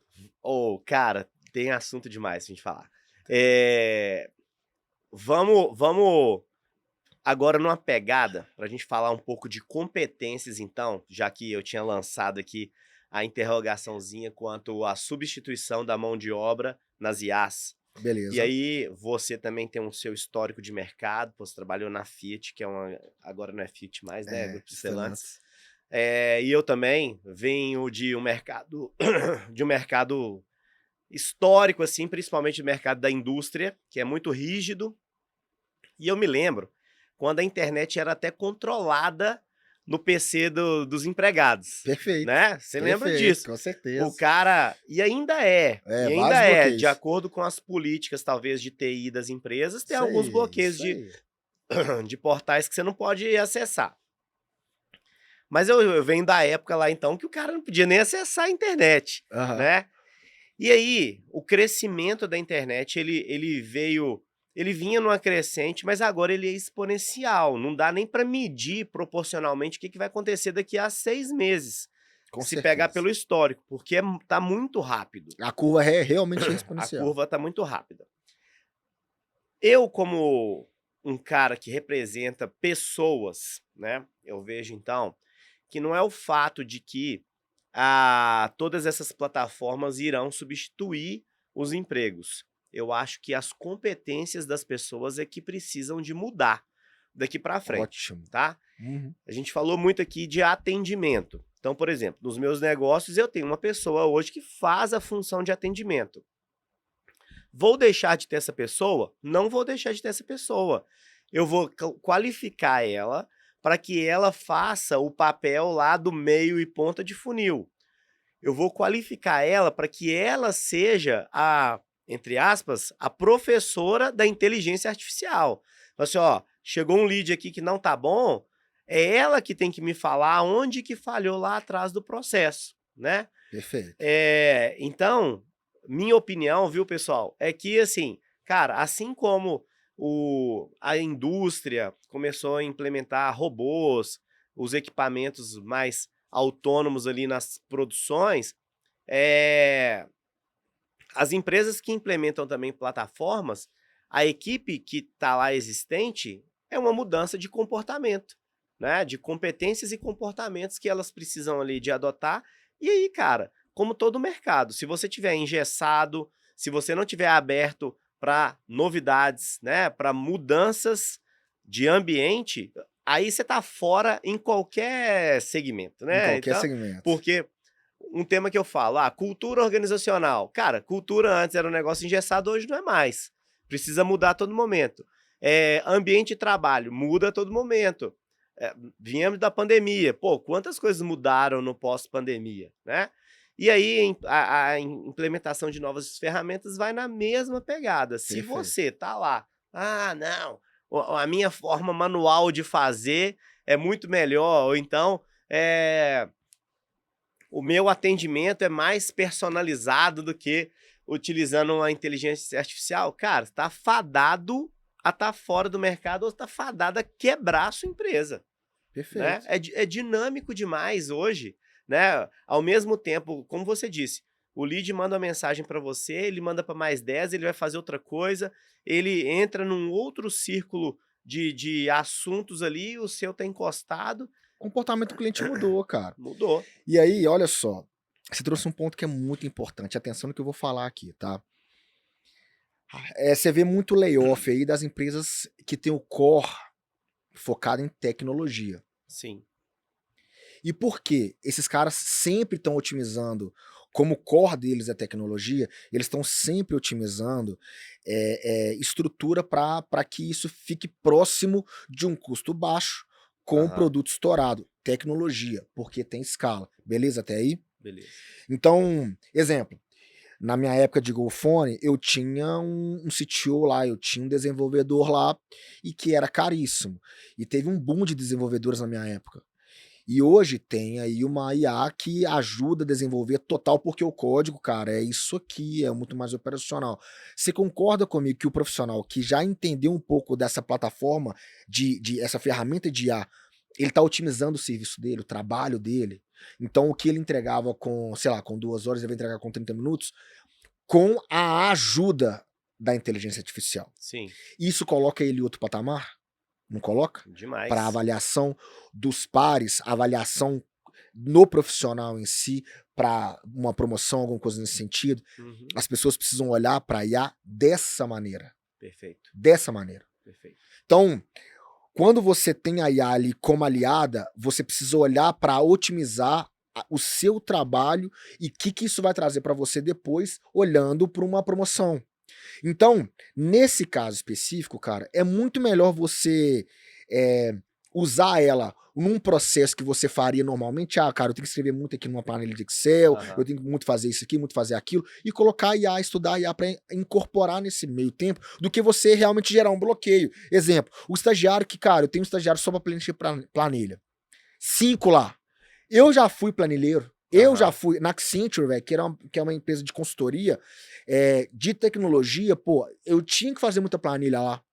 Cara, tem assunto demais pra gente falar. Vamos agora numa pegada pra gente falar um pouco de competências, então, já que eu tinha lançado aqui a interrogaçãozinha quanto à substituição da mão de obra nas IAs. Beleza. E aí, você também tem um seu histórico de mercado, você trabalhou na Fiat, que agora não é Fiat mais, né? Grupo Stellantis. E eu também venho de um mercado histórico, assim, principalmente o mercado da indústria, que é muito rígido. E eu me lembro quando a internet era até controlada no PC dos empregados. Perfeito. Né? Você lembra disso? Com certeza. O cara... E ainda de acordo com as políticas, talvez, de TI das empresas, tem alguns bloqueios de portais que você não pode acessar. Mas eu venho da época lá, então, que o cara não podia nem acessar a internet, Aham. né? E aí, o crescimento da internet, ele vinha numa crescente, mas agora ele é exponencial. Não dá nem para medir proporcionalmente o que vai acontecer daqui a 6 meses, Com se pegar certeza. pelo histórico, porque tá muito rápido. A curva é realmente A exponencial. curva tá muito rápida. Eu, como um cara que representa pessoas, né? Eu vejo, então, que não é o fato de que todas essas plataformas irão substituir os empregos. Eu acho que as competências das pessoas é que precisam de mudar daqui para frente, Ótimo. tá? Uhum. A gente falou muito aqui de atendimento. Então, por exemplo, nos meus negócios eu tenho uma pessoa hoje que faz a função de atendimento. Vou deixar de ter essa pessoa? Não vou deixar de ter essa pessoa. Eu vou qualificar ela para que ela faça o papel lá do meio e ponta de funil. Eu vou qualificar ela para que ela seja entre aspas, a professora da inteligência artificial. Fala assim, ó, chegou um lead aqui que não tá bom, é ela que tem que me falar onde que falhou lá atrás do processo, né? Perfeito. Então, minha opinião, viu, pessoal, é que, assim, cara, assim como a indústria começou a implementar robôs, os equipamentos mais autônomos ali nas produções, as empresas que implementam também plataformas, a equipe que está lá existente é uma mudança de comportamento, né? De competências e comportamentos que elas precisam ali de adotar. E aí, cara, como todo mercado, se você tiver engessado, se você não tiver aberto para novidades, né? Para mudanças de ambiente, aí você tá fora em qualquer segmento, Em né? qualquer Então, segmento. porque um tema que eu falo, cultura organizacional. Cara, cultura antes era um negócio engessado, hoje não é mais. Precisa mudar a todo momento. Ambiente de trabalho, muda a todo momento. Viemos da pandemia. Pô, quantas coisas mudaram no pós-pandemia, né? E aí a implementação de novas ferramentas vai na mesma pegada. Se Perfeito. você tá lá, não, a minha forma manual de fazer é muito melhor, ou então o meu atendimento é mais personalizado do que utilizando uma inteligência artificial. Cara, está fadado a estar fora do mercado ou está fadado a quebrar a sua empresa, né? Perfeito. É dinâmico demais hoje, né? Ao mesmo tempo, como você disse, o lead manda uma mensagem para você, ele manda para mais 10, ele vai fazer outra coisa, ele entra num outro círculo de assuntos ali, o seu tá encostado, O comportamento do cliente mudou, cara. mudou. E aí, olha só, você trouxe um ponto que é muito importante. Atenção no que eu vou falar aqui, tá? Você vê muito layoff aí das empresas que tem o core focado em tecnologia. Sim. E por quê? Esses caras sempre estão otimizando, como o core deles é tecnologia, eles estão sempre otimizando estrutura para que isso fique próximo de um custo baixo com um Aham. produto estourado. Tecnologia, porque tem escala. Beleza até aí? Beleza. Então, exemplo, na minha época de Golfone, eu tinha um CTO lá, eu tinha um desenvolvedor lá, e que era caríssimo. E teve um boom de desenvolvedores na minha época. E hoje tem aí uma IA que ajuda a desenvolver total, porque o código, cara, é isso aqui, é muito mais operacional. Você concorda comigo que o profissional que já entendeu um pouco dessa plataforma, de essa ferramenta de IA, ele está otimizando o serviço dele, o trabalho dele? Então o que ele entregava com, sei lá, com 2 horas, ele vai entregar com 30 minutos, com a ajuda da inteligência artificial. Sim, Isso coloca ele em outro patamar? Não coloca? Para demais. avaliação dos pares, avaliação no profissional em si, para uma promoção, alguma coisa nesse sentido. Uhum. As pessoas precisam olhar para a IA dessa maneira. Perfeito, Dessa maneira. perfeito. Então, quando você tem a IA ali como aliada, você precisa olhar para otimizar o seu trabalho e o que isso vai trazer para você depois, olhando para uma promoção. Então, nesse caso específico, cara, é muito melhor você usar ela num processo que você faria normalmente, cara, eu tenho que escrever muito aqui numa planilha de Excel, eu tenho que muito fazer isso aqui, muito fazer aquilo, e colocar a IA, estudar a IA para incorporar nesse meio tempo, do que você realmente gerar um bloqueio. Exemplo, o estagiário que, cara, eu tenho um estagiário só para preencher planilha. 5 lá. Eu já fui planilheiro, eu já fui na Accenture, velho, que é uma empresa de consultoria, de tecnologia, pô, eu tinha que fazer muita planilha lá.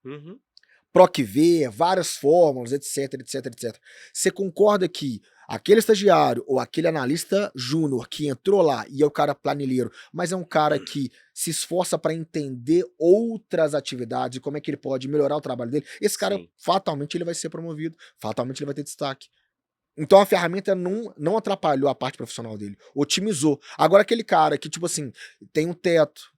PROC-V, várias fórmulas, etc, etc, etc. Você concorda que aquele estagiário ou aquele analista júnior que entrou lá e é o cara planilheiro, mas é um cara que se esforça para entender outras atividades e como é que ele pode melhorar o trabalho dele, esse cara, fatalmente, ele vai ser promovido, fatalmente ele vai ter destaque. Então a ferramenta não atrapalhou a parte profissional dele, otimizou. Agora aquele cara que, tipo assim, tem um teto,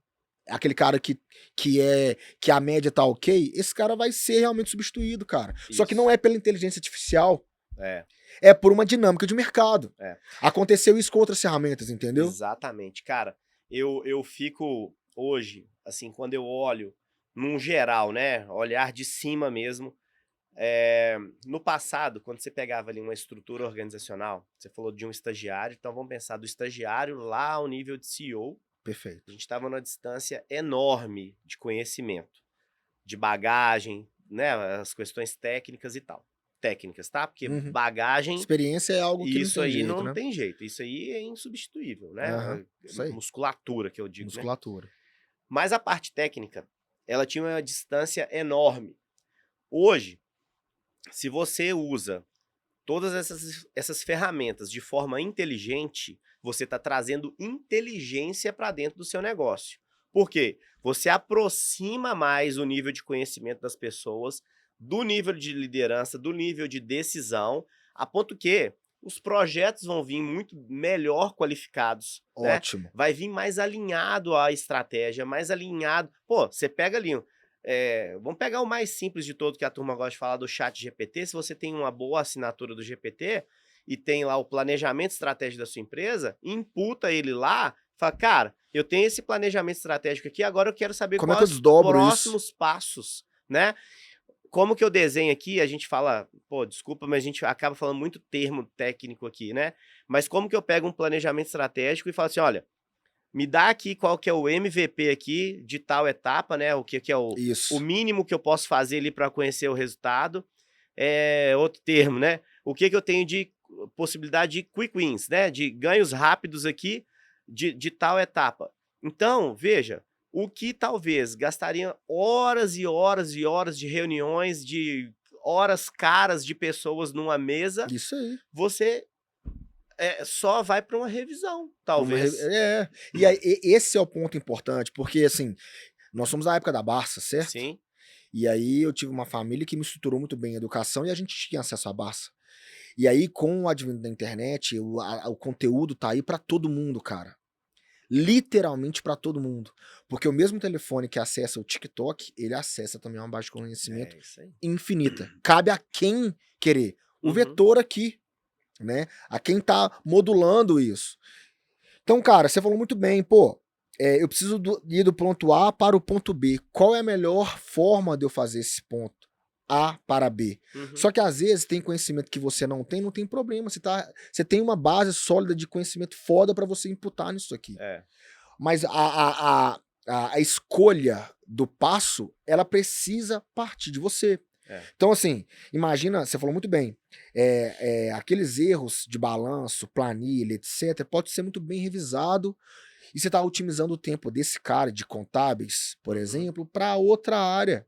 aquele cara que a média tá ok, esse cara vai ser realmente substituído, cara. Isso. Só que não é pela inteligência artificial. É por uma dinâmica de mercado. Aconteceu isso com outras ferramentas, entendeu? Exatamente. Cara, eu fico hoje, assim, quando eu olho num geral, né, olhar de cima mesmo, no passado, quando você pegava ali uma estrutura organizacional, você falou de um estagiário, então vamos pensar do estagiário lá ao nível de CEO. Perfeito. A gente estava numa distância enorme de conhecimento, de bagagem, né, as questões técnicas e tal. Técnicas, tá? Porque bagagem... Experiência é algo que isso não tem aí jeito, não né? tem jeito. Isso aí é insubstituível, né? Isso aí. Musculatura, que eu digo, musculatura. Né? Mas a parte técnica, ela tinha uma distância enorme. Hoje, se você usa todas essas ferramentas de forma inteligente, você está trazendo inteligência para dentro do seu negócio. Por quê? Você aproxima mais o nível de conhecimento das pessoas, do nível de liderança, do nível de decisão, a ponto que os projetos vão vir muito melhor qualificados. Ótimo. Né? Vai vir mais alinhado à estratégia, mais alinhado. Pô, você pega ali... vamos pegar o mais simples de todo que a turma gosta de falar do chat GPT. Se você tem uma boa assinatura do GPT e tem lá o planejamento estratégico da sua empresa, imputa ele lá, fala, cara, eu tenho esse planejamento estratégico aqui, agora eu quero saber como quais os próximos passos, né? Como que eu desenho aqui, a gente fala, pô, desculpa, mas a gente acaba falando muito termo técnico aqui, né? Mas como que eu pego um planejamento estratégico e falo assim, olha, me dá aqui qual que é o MVP aqui de tal etapa, né? O que é o mínimo que eu posso fazer ali para conhecer o resultado. Outro termo, né? O que eu tenho de possibilidade de quick wins, né? De ganhos rápidos aqui de tal etapa. Então, veja, o que talvez gastaria horas e horas e horas de reuniões, de horas caras de pessoas numa mesa. Isso aí. Você... só vai para uma revisão, talvez. E aí, esse é o ponto importante, porque assim, nós somos da época da Barça, certo? Sim. E aí eu tive uma família que me estruturou muito bem em educação e a gente tinha acesso à Barça. E aí, com o advento da internet, o conteúdo tá aí para todo mundo, cara. Literalmente para todo mundo. Porque o mesmo telefone que acessa o TikTok, ele acessa também uma base de conhecimento infinita. Cabe a quem querer. O vetor aqui, né? A quem tá modulando isso. Então, cara, você falou muito bem, pô, eu preciso ir do ponto A para o ponto B. Qual é a melhor forma de eu fazer esse ponto A para B? Só que às vezes tem conhecimento que você não tem problema. Você tem uma base sólida de conhecimento foda para você imputar nisso aqui. Mas a escolha do passo, ela precisa partir de você. Então, assim, imagina, você falou muito bem, aqueles erros de balanço, planilha, etc., pode ser muito bem revisado e você está otimizando o tempo desse cara de contábeis, por exemplo, para outra área.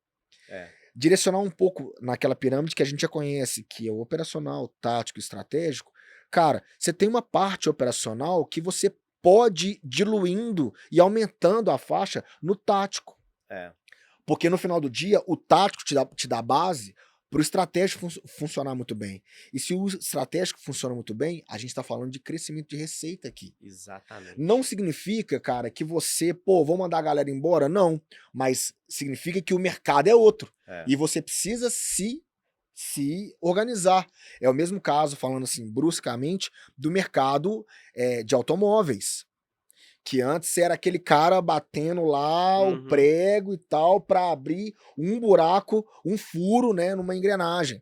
Direcionar um pouco naquela pirâmide que a gente já conhece, que é o operacional, tático, estratégico. Cara, você tem uma parte operacional que você pode ir diluindo e aumentando a faixa no tático. Porque no final do dia, o tático te dá base para o estratégico funcionar muito bem. E se o estratégico funciona muito bem, a gente está falando de crescimento de receita aqui. Exatamente. Não significa, cara, que você, vou mandar a galera embora? Não. Mas significa que o mercado é outro. E você precisa se organizar. É o mesmo caso, falando assim, bruscamente, do mercado de automóveis. Que antes era aquele cara batendo lá o prego e tal para abrir um buraco, um furo, né, numa engrenagem.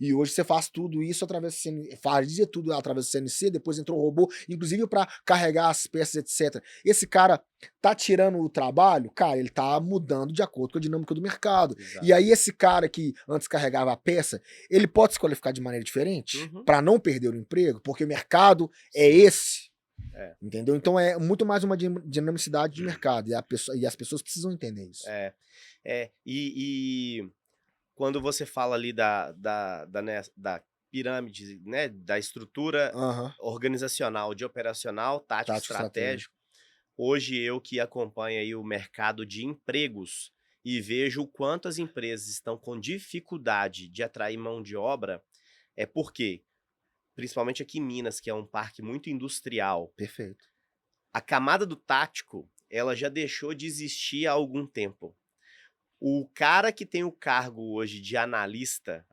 E hoje você faz tudo isso através do CNC, fazia tudo através do CNC, depois entrou o robô, inclusive para carregar as peças, etc. Esse cara tá tirando o trabalho, cara, ele tá mudando de acordo com a dinâmica do mercado. Exato. E aí esse cara que antes carregava a peça, ele pode se qualificar de maneira diferente para não perder o emprego, porque o mercado é esse. Entendeu? Então é muito mais uma dinamicidade de mercado e as pessoas precisam entender isso. E quando você fala ali da pirâmide, né, da estrutura organizacional, de operacional, tático, estratégico, hoje eu que acompanho aí o mercado de empregos e vejo o quanto as empresas estão com dificuldade de atrair mão de obra, é porque, principalmente aqui em Minas, que é um parque muito industrial. Perfeito. A camada do tático, ela já deixou de existir há algum tempo. O cara que tem o cargo hoje de analista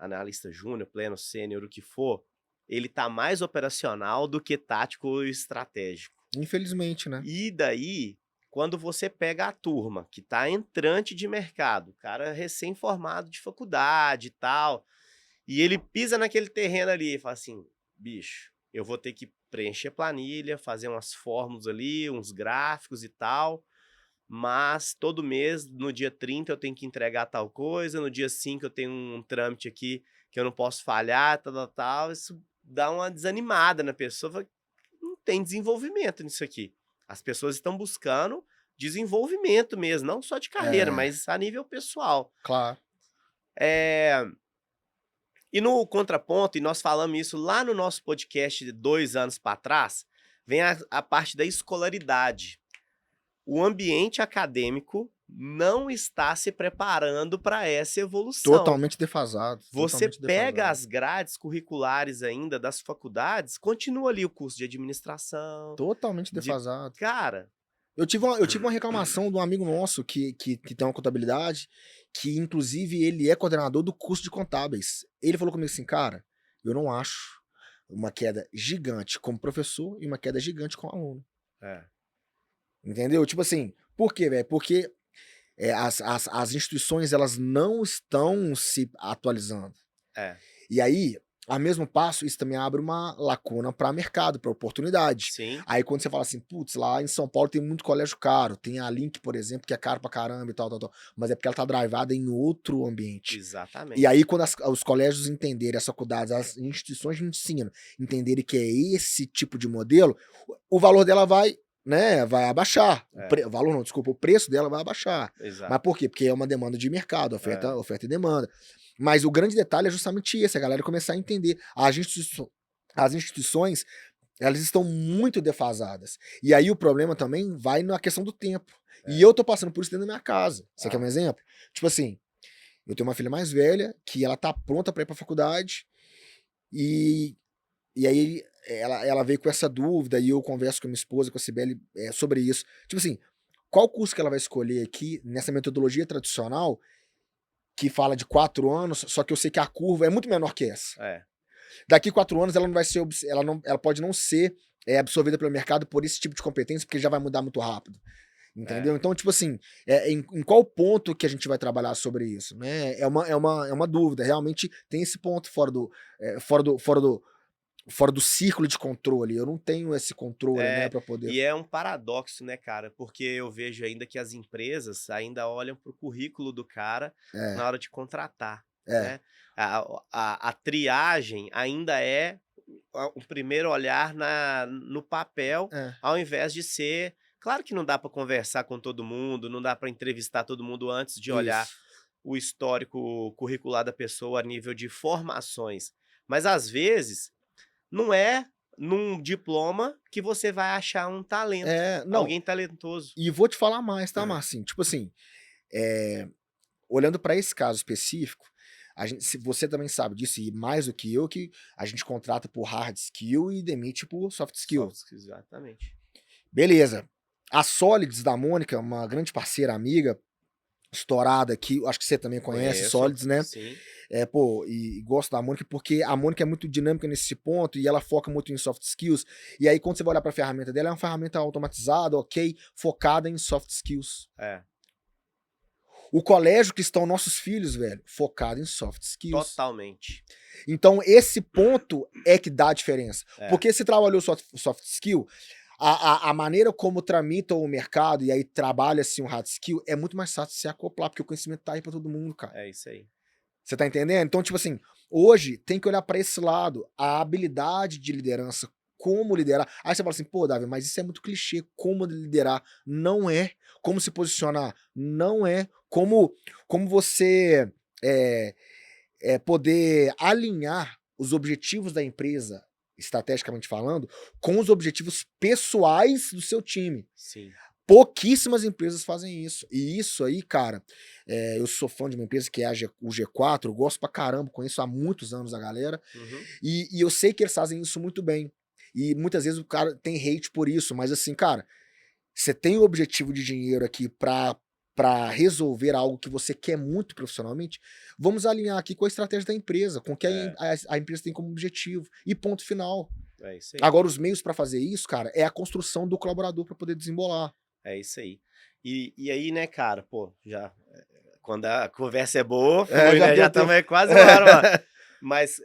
júnior, pleno, sênior, o que for, ele tá mais operacional do que tático ou estratégico. Infelizmente, né? E daí, quando você pega a turma que tá entrante de mercado, cara recém-formado de faculdade e tal, e ele pisa naquele terreno ali e fala assim, bicho, eu vou ter que preencher planilha, fazer umas fórmulas ali, uns gráficos e tal, mas todo mês, no dia 30, eu tenho que entregar tal coisa, no dia 5 eu tenho um trâmite aqui que eu não posso falhar, tal. Isso dá uma desanimada na pessoa, não tem desenvolvimento nisso aqui. As pessoas estão buscando desenvolvimento mesmo, não só de carreira, mas a nível pessoal. Claro. E no contraponto, e nós falamos isso lá no nosso podcast de 2 anos para trás, vem a parte da escolaridade. O ambiente acadêmico não está se preparando para essa evolução. Totalmente defasado. Você pega as grades curriculares ainda das faculdades, continua ali o curso de administração. Totalmente defasado. Cara... Eu tive uma reclamação de um amigo nosso que tem uma contabilidade, que inclusive ele é coordenador do curso de contábeis. Ele falou comigo assim, cara, eu não acho uma queda gigante como professor e uma queda gigante como aluno. Entendeu? Tipo assim, por quê, velho? Porque as instituições, elas não estão se atualizando. E aí, a mesmo passo, isso também abre uma lacuna para mercado, para oportunidade. Sim. Aí quando você fala assim, putz, lá em São Paulo tem muito colégio caro, tem a Link, por exemplo, que é caro pra caramba e tal, mas é porque ela tá drivada em outro ambiente. Exatamente. E aí quando os colégios entenderem, as faculdades, as instituições de ensino entenderem que é esse tipo de modelo, o valor dela vai abaixar. O preço dela vai abaixar. Exato. Mas por quê? Porque é uma demanda de mercado, oferta e demanda. Mas o grande detalhe é justamente esse, a galera começar a entender. As instituições, elas estão muito defasadas. E aí o problema também vai na questão do tempo. E eu tô passando por isso dentro da minha casa. Você quer um exemplo? Tipo assim, eu tenho uma filha mais velha, que ela tá pronta pra ir pra faculdade, e aí ela veio com essa dúvida, e eu converso com a minha esposa, com a Cibele, sobre isso. Tipo assim, qual curso que ela vai escolher aqui, nessa metodologia tradicional, que fala de 4 anos, só que eu sei que a curva é muito menor que essa. Daqui 4 anos ela não vai ser, ela pode não ser absorvida pelo mercado por esse tipo de competência, porque já vai mudar muito rápido. Entendeu? Então, tipo assim, em qual ponto que a gente vai trabalhar sobre isso? Né? É uma dúvida. Realmente tem esse ponto fora do círculo de controle. Eu não tenho esse controle, né, para poder... E é um paradoxo, né, cara? Porque eu vejo ainda que as empresas ainda olham pro currículo do cara na hora de contratar, né? A triagem ainda é o primeiro olhar no papel, ao invés de ser... Claro que não dá para conversar com todo mundo, não dá para entrevistar todo mundo antes de olhar o histórico curricular da pessoa a nível de formações. Mas, às vezes... não é num diploma que você vai achar um talento, alguém talentoso. E vou te falar mais, tá, Marcinho? Tipo assim, olhando para esse caso específico, se você também sabe disso, e mais do que eu, que a gente contrata por hard skill e demite por soft skill. Exatamente. Beleza. A Solids da Mônica, uma grande parceira, amiga, estourada aqui, acho que você também conhece Solids, né? Sim. E gosto da Mônica porque a Mônica é muito dinâmica nesse ponto e ela foca muito em soft skills. E aí, quando você vai olhar para a ferramenta dela, é uma ferramenta automatizada, ok, focada em soft skills. O colégio que estão nossos filhos, velho, focado em soft skills. Totalmente. Então, esse ponto é que dá a diferença. É. Porque se trabalhou soft skill, a maneira como tramita o mercado e aí trabalha-se um hard skill é muito mais fácil de se acoplar, porque o conhecimento tá aí pra todo mundo, cara. É isso aí. Você tá entendendo? Então, tipo assim, hoje tem que olhar pra esse lado, a habilidade de liderança, como liderar. Aí você fala assim, pô, Davi, mas isso é muito clichê, como liderar. Não é. Como se posicionar. Não é. Como você poder alinhar os objetivos da empresa, estrategicamente falando, com os objetivos pessoais do seu time. Sim. Pouquíssimas empresas fazem isso. E isso aí, cara, eu sou fã de uma empresa que é o G4, eu gosto pra caramba, conheço há muitos anos a galera, Uhum. e eu sei que eles fazem isso muito bem. E muitas vezes o cara tem hate por isso, mas assim, cara, você tem o objetivo de dinheiro aqui pra resolver algo que você quer muito profissionalmente, vamos alinhar aqui com a estratégia da empresa, com o que a empresa tem como objetivo. E ponto final. É isso aí. Agora, os meios pra fazer isso, cara, é a construção do colaborador pra poder desembolar. É isso aí. E aí, né, cara, pô, já. Quando a conversa é boa, flui, já né? deu Já tempo. estamos quase uma hora, mano. Mas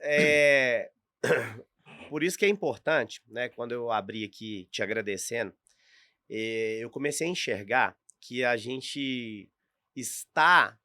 por isso que é importante, né? Quando eu abri aqui te agradecendo, eu comecei a enxergar que a gente está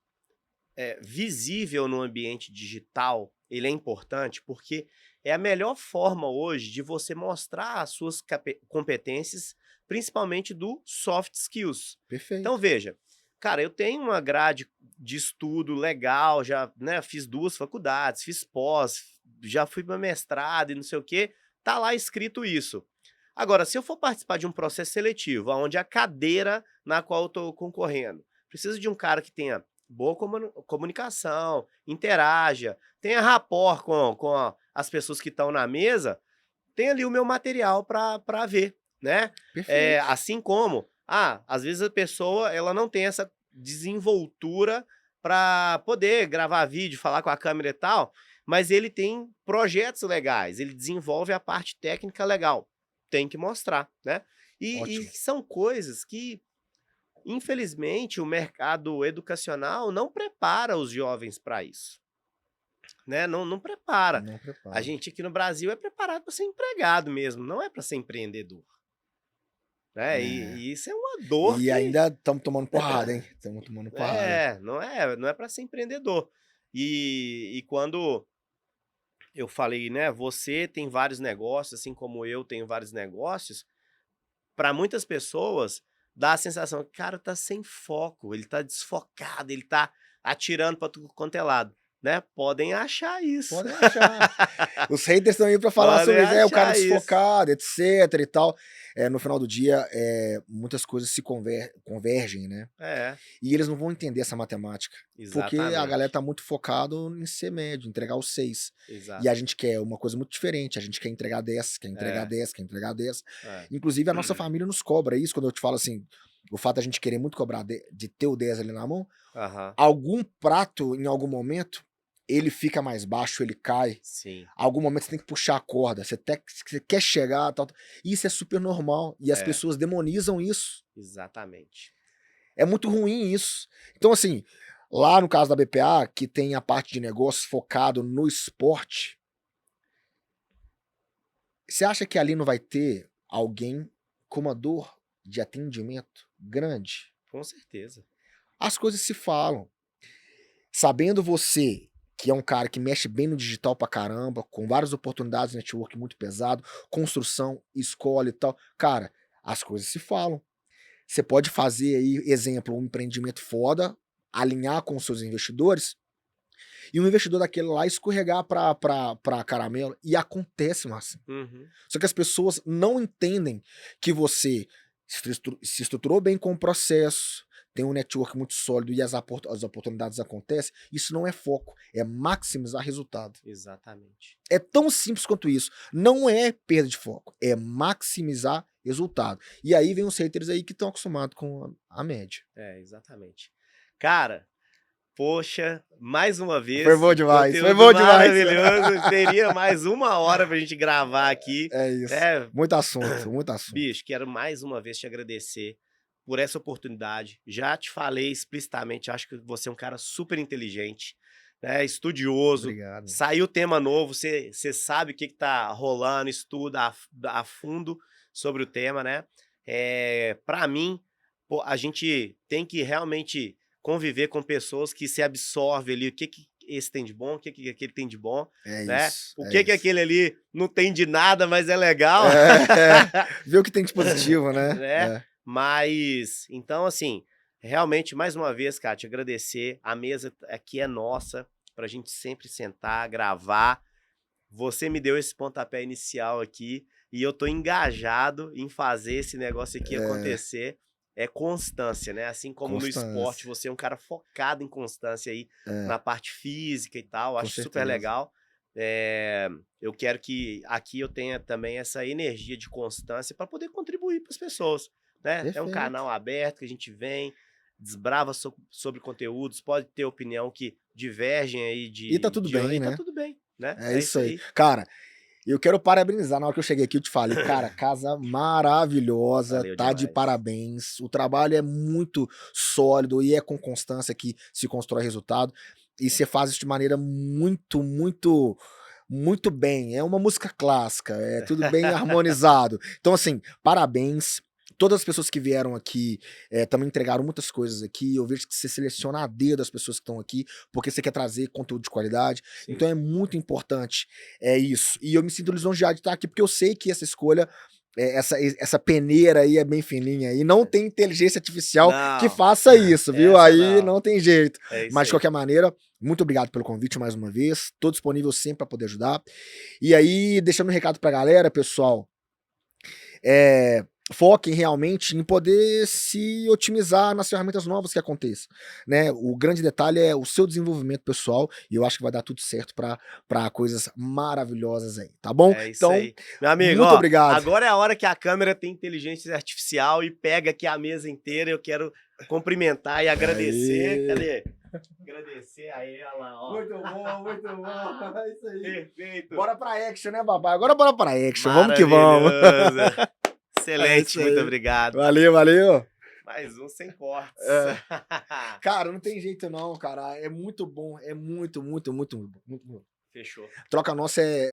visível no ambiente digital, ele é importante porque é a melhor forma hoje de você mostrar as suas competências, principalmente do soft skills. Perfeito. Então, veja, cara, eu tenho uma grade de estudo legal, já, né, fiz 2 faculdades, fiz pós, já fui para mestrado e não sei o quê, tá lá escrito isso. Agora, se eu for participar de um processo seletivo, onde a cadeira na qual eu estou concorrendo precisa de um cara que tenha boa comunicação, interaja, tenha rapport com as pessoas que estão na mesa, tem ali o meu material para ver, né? Perfeito. Assim como, às vezes a pessoa ela não tem essa desenvoltura para poder gravar vídeo, falar com a câmera e tal, mas ele tem projetos legais, ele desenvolve a parte técnica legal, tem que mostrar, né? E Ótimo. são coisas que infelizmente, o mercado educacional não prepara os jovens para isso, né? Não prepara. Não A prepara. gente aqui no Brasil é preparado para ser empregado mesmo, não é para ser empreendedor, né? E isso é uma dor E que ainda estamos tomando porrada, hein? Estamos tomando porrada. não é para ser empreendedor. E quando eu falei, né? Você tem vários negócios, assim como eu tenho vários negócios. Para muitas pessoas, dá a sensação que o cara tá sem foco, ele tá desfocado, ele tá atirando para tudo quanto é lado, né? Podem achar isso. Podem achar. Os haters estão aí pra falar Podem sobre isso. O cara achar isso. desfocado, etc e tal. No final do dia, muitas coisas se convergem, né? E eles não vão entender essa matemática. Exatamente. Porque a galera tá muito focado em ser médio, entregar os 6. Exato. E a gente quer uma coisa muito diferente. A gente quer entregar 10, quer entregar 10, quer entregar 10. Inclusive, a nossa família nos cobra isso. Quando eu te falo assim, o fato da gente querer muito cobrar de ter o 10 ali na mão, algum prato, em algum momento, ele fica mais baixo, ele cai. Sim. Algum momento você tem que puxar a corda. Você quer chegar, tal. Isso é super normal. E as pessoas demonizam isso. Exatamente. É muito ruim isso. Então, assim, lá no caso da BPA, que tem a parte de negócio focado no esporte, você acha que ali não vai ter alguém com uma dor de atendimento grande? Com certeza. As coisas se falam. Sabendo você que é um cara que mexe bem no digital pra caramba, com várias oportunidades de network muito pesado, construção, escola e tal, cara, as coisas se falam. Você pode fazer aí, exemplo, um empreendimento foda, alinhar com os seus investidores, e um investidor daquele lá escorregar pra caramelo, e acontece, Márcio. Só que as pessoas não entendem que você se estruturou bem com o processo, tem um network muito sólido e as oportunidades acontecem. Isso não é foco, é maximizar resultado. Exatamente. É tão simples quanto isso. Não é perda de foco, é maximizar resultado. E aí vem os haters aí que estão acostumados com a média. Exatamente. Cara, poxa, mais uma vez. Foi bom demais, conteúdo foi bom demais. maravilhoso. Teria mais 1 hora pra gente gravar aqui. É isso. Muito assunto, muito assunto. Bicho, quero mais uma vez te agradecer por essa oportunidade. Já te falei explicitamente, acho que você é um cara super inteligente, né? Estudioso. Obrigado. Saiu tema novo, você sabe o que tá rolando, estuda a fundo sobre o tema, né? Para mim, pô, a gente tem que realmente conviver com pessoas que se absorvem ali, o que esse tem de bom, o que aquele tem de bom, É né? isso. O que aquele ali não tem de nada, mas é legal. Ver o que tem de positivo, né? Né? Mas, então, assim, realmente, mais uma vez, cara, te agradecer. A mesa aqui é nossa, pra gente sempre sentar, gravar. Você me deu esse pontapé inicial aqui e eu tô engajado em fazer esse negócio aqui acontecer. É constância, né? Assim como no esporte, você é um cara focado em constância aí, na parte física e tal. Acho super legal. Eu quero que aqui eu tenha também essa energia de constância para poder contribuir para as pessoas, né? Perfeito. É um canal aberto que a gente vem, desbrava sobre conteúdos, pode ter opinião que divergem aí E tá tudo bem, e né? tá tudo bem, né? É isso aí. Cara, eu quero parabenizar. Na hora que eu cheguei aqui, eu te falei, cara, casa maravilhosa, Valeu tá de demais. parabéns. O trabalho é muito sólido e é com constância que se constrói resultado. E você faz isso de maneira muito, muito, muito bem. É uma música clássica, é tudo bem harmonizado. Então, assim, parabéns. Todas as pessoas que vieram aqui também entregaram muitas coisas aqui. Eu vejo que você seleciona a dedo as pessoas que estão aqui, porque você quer trazer conteúdo de qualidade. Sim. Então é muito importante isso. E eu me sinto lisonjeado de estar aqui, porque eu sei que essa escolha, essa peneira aí é bem fininha. E não tem inteligência artificial que faça isso, viu? Aí não tem jeito. Mas de qualquer maneira, muito obrigado pelo convite mais uma vez. Tô disponível sempre para poder ajudar. E aí, deixando um recado pra galera, pessoal. Foquem realmente em poder se otimizar nas ferramentas novas que aconteçam, né? O grande detalhe é o seu desenvolvimento pessoal e eu acho que vai dar tudo certo para coisas maravilhosas aí, tá bom? É isso então, aí. Meu amigo, muito obrigado. Agora é a hora que a câmera tem inteligência artificial e pega aqui a mesa inteira. Eu quero cumprimentar e agradecer. Cadê? Agradecer a ela, ó. Muito bom, muito bom. É isso aí. Perfeito. Bora pra action, né, papai? Agora bora pra action. Vamos que vamos. Excelente, muito obrigado. Valeu, valeu. Mais um sem cortes. Cara, não tem jeito não, cara. É muito bom. É muito, muito, muito, muito bom. Fechou. Troca nossa é